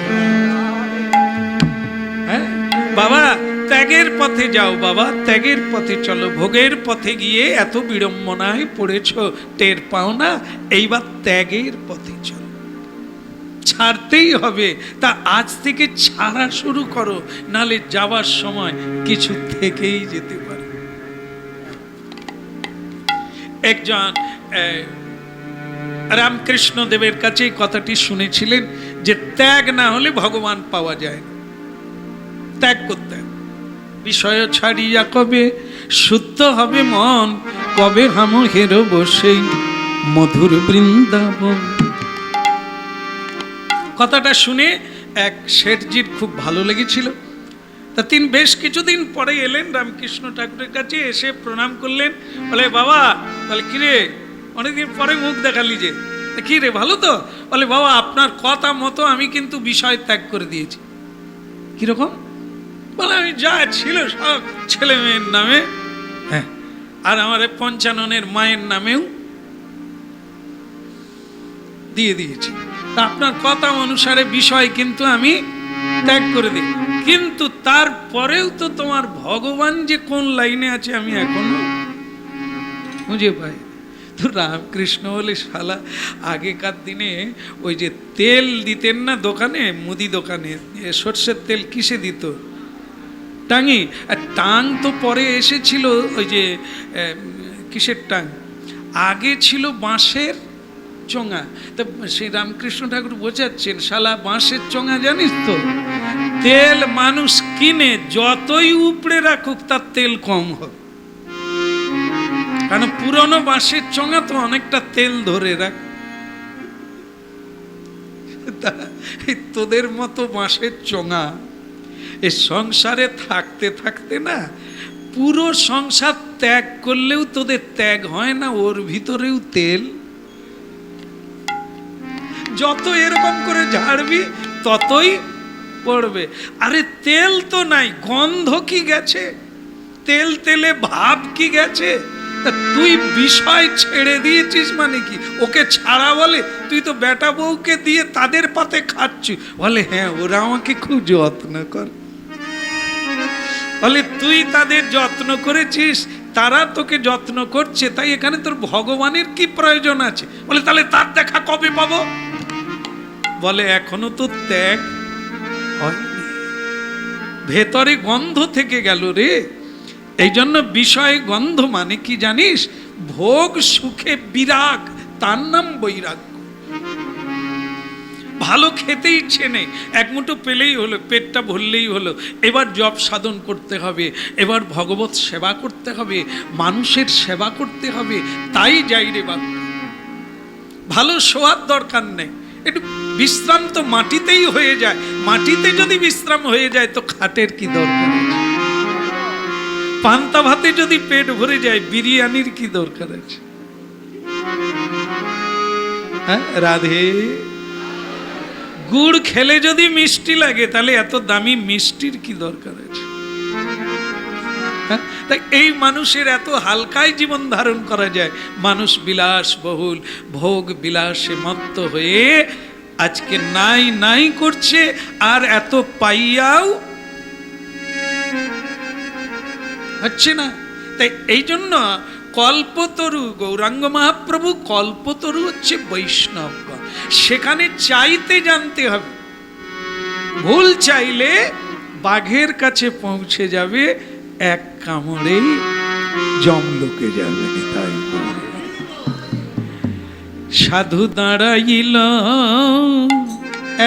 হ্যাঁ বাবা, ত্যাগের পথে যাও, বাবা ত্যাগের পথে চলো। ভোগের পথে গিয়ে এত বিড়ম্বনায় পড়েছ, টের পাও না? এইবার ত্যাগের পথে চলো, ছাড়তেই হবে। তা আজ থেকে ছাড়া শুরু করো, নালে যাওয়ার সময় কিছু থেকেই যেতে পারে। একজন রামকৃষ্ণ দেবের কাছে এই কথাটি শুনেছিলেন যে ত্যাগ না হলে ভগবান পাওয়া যায় না। ত্যাগ করতে হবে। বিষয় ছাড়িয়া কবে শুদ্ধ হবে মন, কবে হাম হেরো বসে মধুর বৃন্দাবন। কথাটা শুনে এক শেঠজির খুব ভালো লেগেছিল। তা তিনি বেশ কিছুদিন পরে এলেন রামকৃষ্ণ ঠাকুরের কাছে, এসে প্রণাম করলেন। বলে বাবা, বলে কিরে অনেকদিন পরে মুখ দেখালি যে, কি রে ভালো তো? বলে বাবা আপনার কথা মতো আমি কিন্তু বিষয় ত্যাগ করে দিয়েছি। কিরকম? বলে আমি যা ছিল সব ছেলে মেয়ের নামে, হ্যাঁ, আর আমার পঞ্চাননের মায়ের নামেও দিয়ে দিয়েছি। তা আপনার কথা অনুসারে বিষয় কিন্তু আমি ত্যাগ করে দিই, কিন্তু তারপরেও তো তোমার ভগবান যে কোন লাইনে আছে আমি এখনো খুঁজে পাই। তো রামকৃষ্ণ বলে, শালা আগেকার দিনে ওই যে তেল দিতেন না দোকানে, মুদি দোকানে, সর্ষের তেল কিসে দিত? টাঙি। আর টাং তো পরে এসেছিল ওই যে কিসের টাং, আগে ছিল বাঁশের চোঙা। তো সেই রামকৃষ্ণ ঠাকুর বোঝাচ্ছেন, শালা বাঁশের চোঙা জানিস তো, তেল মানুষ কিনে যতই উপড়ে রাখুক তার তেল কম হবে, কারণ পুরনো বাঁশের চোঙা তো অনেকটা তেল ধরে রাখ। তোদের মতো বাঁশের চোঙা এই সংসারে থাকতে থাকতে না, পুরো সংসার ত্যাগ করলেও তোদের ত্যাগ হয় না, ওর ভিতরেও তেল। যত এরকম করে ঝাড়বি ততই পড়বে। আরে তেল তো নাই, গন্ধ কি গেছে? তেল তেলে ভাব কি গেছে? তা তুই বিষয় ছেড়ে দিয়েছিস মানে কি? ওকে ছাড়া বলে? তুই তো বেটা বউকে দিয়ে তাদের পাতে খাচ্ছিস। বলে হ্যাঁ, ওরা আমাকে খুব যত্ন কর। বলে তুই তাদের যত্ন করেছিস, তারা তোকে যত্ন করছে, তাই এখানে তোর ভগবানের কি প্রয়োজন আছে? বলে তাহলে তার দেখা কবে পাবো? বলে এখনো তো ত্যাগ হয়নি, ভেতরে গন্ধ থেকে গেল রে। এই জন্য বিষয় গন্ধ মানে কি জানিস? ভোগ সুখে বিরাগ, তার নাম বৈরাগ্য। ভালো খেতে ইচ্ছে নেই, এক মুঠো পেলেই হলো, পেটটা ভরলেই হলো। এবার জপ সাধন করতে হবে, এবার ভগবত সেবা করতে হবে, মানুষের সেবা করতে হবে, তাই যাই রে বাপ। ভালো শোয়ার দরকার নেই, একটু বিশ্রাম তো মাটিতেই হয়ে যায়। মাটিতে যদি বিশ্রাম হয়ে যায় তো খাটের কি দরকার আছে? পান্তা ভাতে যদি পেট ভরে যায় বিরিয়ানির কি দরকার আছে? হ্যাঁ রাধে। গুড় খেলে যদি মিষ্টি লাগে তাহলে এত দামি মিষ্টির কি দরকার আছে? তাই এই মানুষের এত হালকায় জীবন ধারণ করা যায়। মানুষ বিলাস বহুল ভোগ বিলাসে মত্ত হয়ে আজকে নাই নাই করছে, আর এত পাইয়াও হচ্ছে না। তাই এই জন্য কল্পতরু, গৌরাঙ্গ মহাপ্রভু কল্পতরু হচ্ছে বৈষ্ণবগণ। সেখানে চাইতে জানতে হবে। ভুল চাইলে বাঘের কাছে পৌঁছে যাবে, এক কামড়েই জমলোকে যাবে। তাই সাধু দাঁড়াইল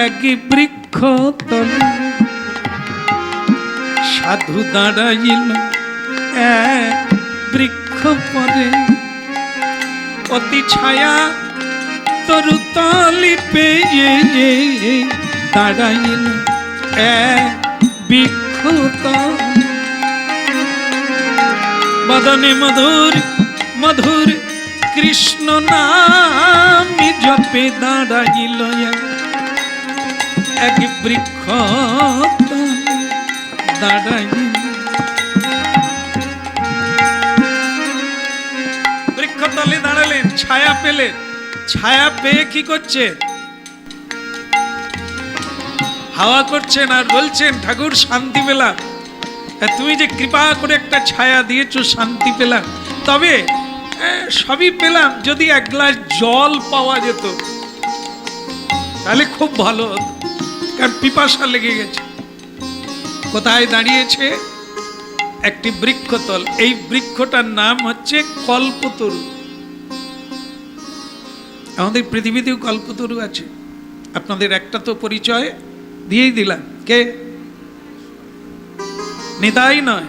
এক বৃক্ষ তলে, সাধু দাঁড়াইল এক বৃক্ষ পরে, অতি ছায়া তরু তলি পেয়ে দাঁড়াইল এক বৃক্ষ তলে। বদনে মধুর মধুর কৃষ্ণ নাম জপে দাঁড়াইল এক বৃক্ষ দাঁড়াইল। বৃক্ষতলে দাঁড়ালেন, ছায়া পেলেন। ছায়া পেয়ে কি করছে? হাওয়া করছেন আর বলছেন, ঠাকুর শান্তি পেলাম, তুমি যে কৃপা করে একটা ছায়া দিয়েছো, শান্তি পেলাম। তবে সবই পেলাম, যদি এক গ্লাস জল পাওয়া যেত তাহলে খুব ভালো হতো, কারণ পিপাসা লেগে গেছে। কোথায় দাঁড়িয়েছে? একটি বৃক্ষতল। এই বৃক্ষটার নাম হচ্ছে কল্পতরু। আমাদের পৃথিবীতেও কল্পতরু আছে। আপনাদের একটা তো পরিচয় দিয়েই দিলাম, কে? নিতাই নয়,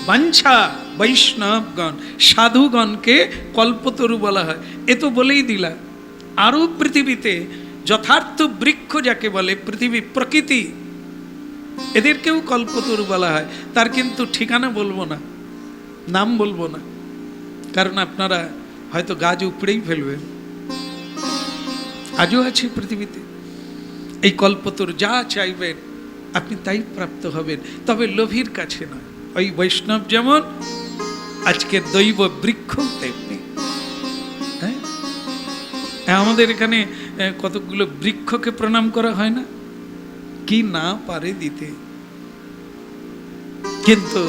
বাঞ্ছা বৈষ্ণবগণ, সাধুগণকে কল্পতরু বলা হয়। এ তো বলেই দিলা। আরো পৃথিবীতে যথার্থ বৃক্ষ যাকে বলে, পৃথিবী প্রকৃতি, এদেরকেও কল্পতরু বলা হয়। তার কিন্তু ঠিকানা বলবো না, নাম বলবো না, কারণ আপনারা হয়তো গাছ উপড়েই ফেলবেন। আজও আছে পৃথিবীতে এই কল্পতরু। যা চাইবেন আপনি তাই প্রাপ্ত হবেন, তবে লোভীর কাছে নয়। ওই বৈষ্ণব যেমন আজকে দৈব বৃক্ষ তেমনি। হ্যাঁ, আমাদের এখানে কতগুলো বৃক্ষকে প্রণাম করা হয় না? কি না পারে দিতে, কিন্তু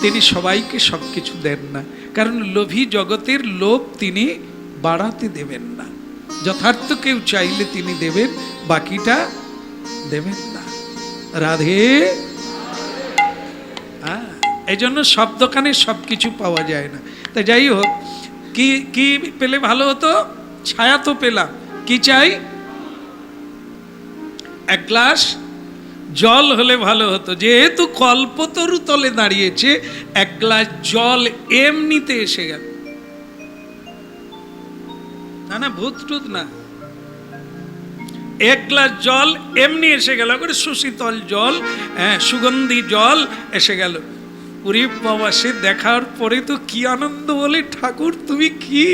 তিনি সবাইকে সবকিছু দেন না, কারণ লোভী জগতের লোভ তিনি বাড়াতে দেবেন না। যথার্থ কেউ চাইলে তিনি দেবেন, বাকিটা দেবেন না। রাধে। হ্যাঁ, এই জন্য সব দোকানে সবকিছু পাওয়া যায় না। তাই যাই হোক, কি কি পেলে ভালো হতো? ছায়া তো পেলাম, কি চাই? এক গ্লাস জল হলে ভালো হতো। যেহেতু কল্পতরু তলে দাঁড়িয়েছে, এক গ্লাস জল এমনিতে এসে গেল। না না, ভূত টুত না, এক গ্লাস জল এমনি এসে গেল, করে সুশীতল জল, সুগন্ধি জল এসে গেল। ওরে বাবা, সে দেখার পরে তো কি আনন্দ! বলে, ঠাকুর তুমি কি,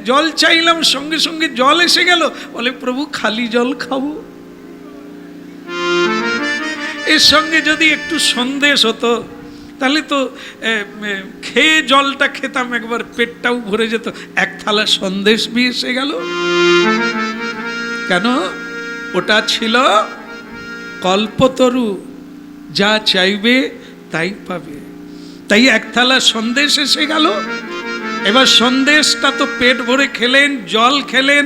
জল চাইলাম সঙ্গে সঙ্গে জল এসে গেল। বলে, প্রভু খালি জল খাবো? এর সঙ্গে যদি একটু সন্দেশ হতো তাহলে তো খেয়ে জলটা খেতাম, একবার পেটটাও ভরে যেত। এক থালা সন্দেশ বি এসে গেল। কেন? ওটা ছিল কল্পতরু, যা চাইবে তাই পাবে। তাই এক থালা সন্দেশ এসে গেল। এবার সন্দেশটা তো পেট ভরে খেলেন, জল খেলেন।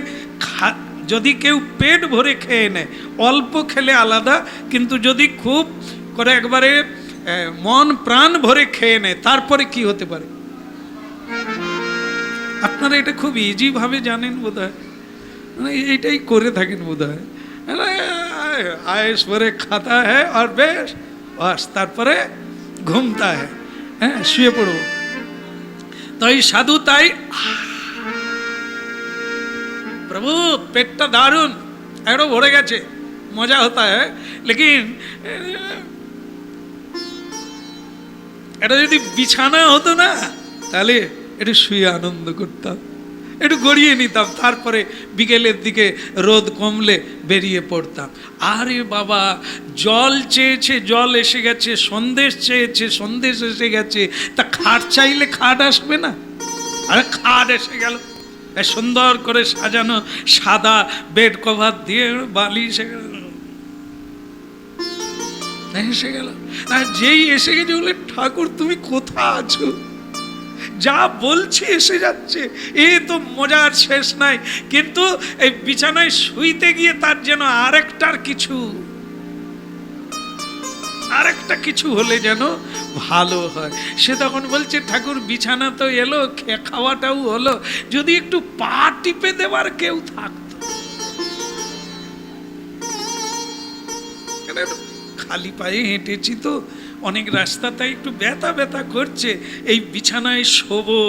যদি কেউ পেট ভরে খেয়ে নেয়, অল্প খেলে আলাদা, কিন্তু যদি খুব করে একবারে মন প্রাণ ভরে খেয়ে নেয়, তারপরে কি হতে পারে? আপনারা এটা খুব ইজি ভাবে জানেন বোধ হয়, মানে এইটাই করে থাকেন বোধ হয়। আয়েস ভরে খাতা হ্যাঁ আর বেশ, বাস তারপরে ঘুমতা হ্যাঁ, হ্যাঁ শুয়ে পড়বো। তো এই সাধু তাই, প্রভু পেটটা দারুন, একটু ভরে গেছে, মজা হতা হ্যাঁ, লেকিন এটা যদি বিছানা হতো না, তাহলে একটু শুয়ে আনন্দ করতাম, একটু গড়িয়ে নিতাম, তারপরে বিকেলের দিকে রোদ কমলে বেরিয়ে পড়তাম। আরে বাবা, জল চেয়েছে, জল এসে গেছে, সন্দেশ চেয়েছে, সন্দেশ এসে গেছে, তা খাট চাইলে খাট আসবে না? আরে খাট এসে গেল, সুন্দর করে সাজানো সাদা বেড কভার দিয়ে, বালি এসে গেল, এসে গেল। আর যেই এসে গেছে, বলে, ঠাকুর তুমি কোথা আছো? যা বলছি এসে যাচ্ছে, এ তো মজার শেষ নাই। কিন্তু এই বিছানায় শুইতে গিয়ে তার যেন আরেকটা কিছু হলে যেন ভালো হয়। সে তখন বলছে, ঠাকুর বিছানা তো এলো, খাওয়াটাও হলো, যদি একটু পা টিপে দেবার কেউ থাকতো। খালি পায়ে হেঁটেছি তো অনেক রাস্তা, তাই একটু ব্যথা ব্যথা করছে। এই বিছানায় শোবো,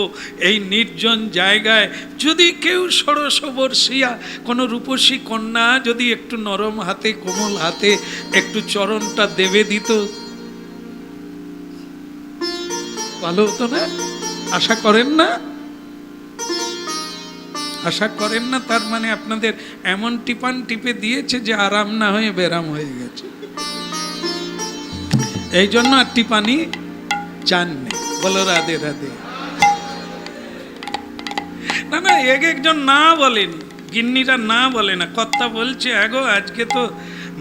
এই নির্জন জায়গায়, যদি কেউ ষোড়শবর শিয়া কোনো রূপসী কন্যা যদি একটু নরম হাতে, কোমল হাতে একটু চরণটা দেবে দিত, ভালো হতো না? আশা করেন না? আশা করেন না তার মানে আপনাদের এমন টিপান টিপে দিয়েছে যে আরাম না হয়ে বেরাম হয়ে গেছে, এই জন্য আর টিপানি চাননি। বলো রাধে রাধে। না না, একজন না বলেনি, গিন্নিটা না বলে না, কর্তা বলছে আগো আজকে তো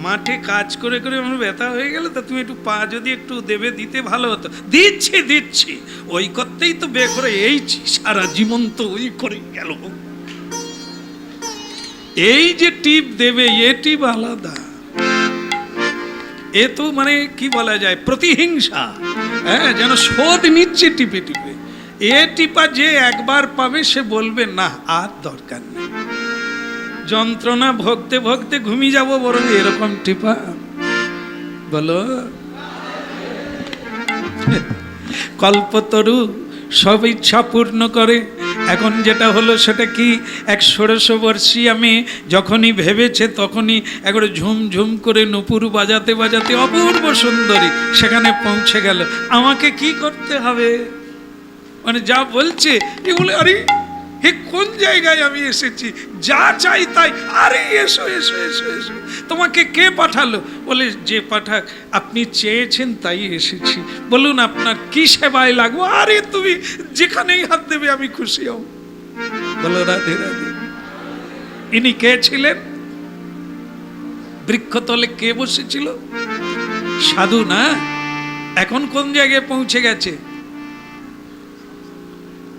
মাঠে কাজ করে করে আমার ব্যথা হয়ে গেল, তা তুমি একটু পা যদি একটু দেবে দিতে ভালো হতো। দিচ্ছি দিচ্ছি, ওই করতেই তো বে করে এইছি, সারা জীবন তো ওই করে গেল। এই যে টিপ দেবে এ টিপ আলাদা, এ তো মানে কি বলা যায় প্রতিহিংসা, হ্যাঁ, যেন শোধ নিচ্ছে টিপে টিপে। এ টিপা যে একবার পাবে সে বলবে না আর দরকার নেই, যন্ত্রণা ভোগতে ভোগতে ঘুমিয়ে যাব, বরং এরকম টিপা। বলো কল্পতরু সব ইচ্ছা পূর্ণ করে। এখন যেটা হলো সেটা কি, এক ১৬০০ বর্ষী আমি যখনই ভেবেছে তখনই একবারে ঝুমঝুম করে নুপুর বাজাতে বাজাতে অপূর্ব সুন্দরী সেখানে পৌঁছে গেল। আমাকে কি করতে হবে, মানে যা বলছে এগুলো, আরে হে কোন জায়গায় আমি এসেছি, যা চাই তাই, আরে এসো এসো এসো এসো। তোমাকে কে পাঠালো? বলে যে পাঠাক, আপনি চেয়েছেন তাই এসেছি, বলুন আপনার কি সেবায় লাগবো? আরে তুমি যেখানেই হাত দেবে আমি খুশি হব। বলো রাধে রাধে। ইনি কে ছিলেন? বৃক্ষতলে কে বসেছিল? সাধু না? এখন কোন জায়গায় পৌঁছে গেছে?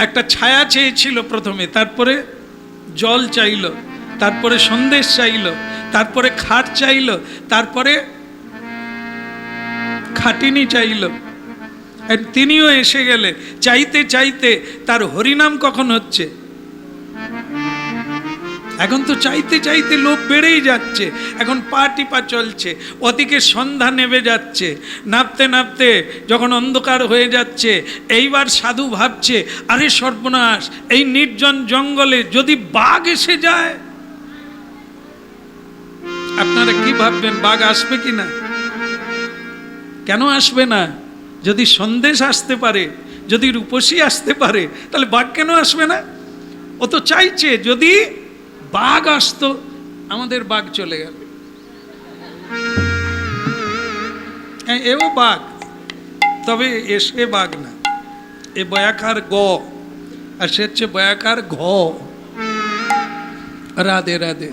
একটা ছায়া চেয়েছিল প্রথমে, তারপরে জল চাইল, তারপরে সন্দেশ চাইল, তারপরে খাট চাইল, তারপরে খাটিনি চাইল। তিনিও এসে গেলে, চাইতে চাইতে তার হরিনাম কখন হচ্ছে? এখন তো চাইতে চাইতে লোভ বেড়েই যাচ্ছে, এখন পা টিপা চলছে, ওদিকে সন্ধ্যা নেমে যাচ্ছে, নামতে নামতে যখন অন্ধকার হয়ে যাচ্ছে, এইবার সাধু ভাবছে আরে সর্বনাশ, এই নির্জন জঙ্গলে যদি বাঘ এসে যায়, আপনারা কি ভাববেন বাঘ আসবে কিনা? কেন আসবে না? যদি সন্দেশ আসতে পারে, যদি রূপসী আসতে পারে, তাহলে বাঘ কেন আসবে না? ও তো চাইছে যদি বাঘ আসতো, আমাদের বাঘ চলে গেল। এও বাঘ, তবে এসে বাঘ না, এ বয়াকার গ আর সে হচ্ছে বয়াকার ঘ। রাধে রাধে।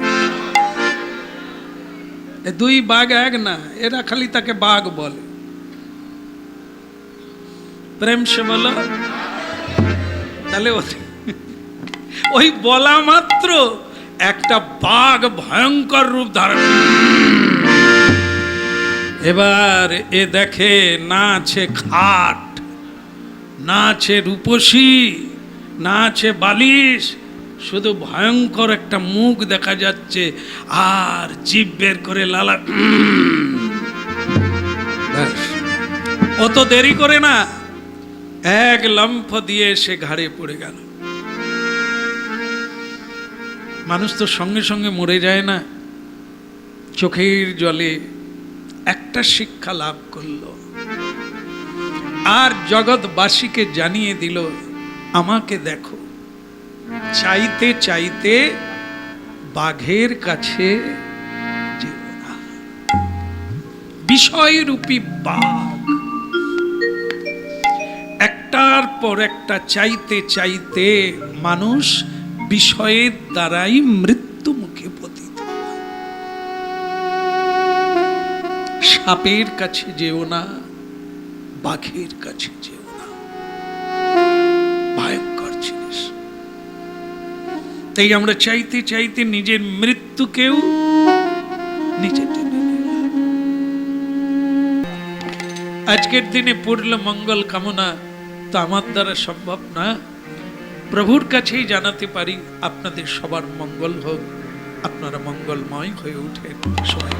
দুই বাঘ এক না, এরা খালি তাকে বাঘ বলে। প্রেম সে বলো। তাহলে ওই বলা মাত্র একটা বাঘ ভয়ঙ্কর রূপ ধারণ। এবার এ দেখে না আছে খাট, না আছে রূপসী, না আছে বালিশ, শুধু ভয়ঙ্কর একটা মুখ দেখা যাচ্ছে, আর জিভ বের করে লালা। অত দেরি করে না, এক লম্ফ দিয়ে সে ঘাড়ে পড়ে গেল। মানুষ তো সঙ্গে সঙ্গে মরে যায় না, চোখের জলে একটা শিক্ষা লাভ করল, আর জগৎবাসীকে জানিয়ে দিল আমাকে দেখো, চাইতে চাইতে বাঘের কাছে যেও না। বিষয়রূপী বাঘ একটার পর একটা চাইতে চাইতে মানুষ বিষয়ের দ্বারাই মৃত্যু মুখে পতিত। সাপের কাছে যেও না, বাঘের কাছে যেও না, ভয়ঙ্কর জিনিস। তাই আমরা চাইতে চাইতে নিজের মৃত্যুকেও নিজে টেনে নিলাম। আজকের দিনে পূর্ণ মঙ্গল কামনা তো আমার দ্বারা সম্ভব না, প্রভুর কাছেই জানাতে পারি আপনাদের সবার মঙ্গল হোক, আপনারা মঙ্গলময় হয়ে উঠেন। সবাই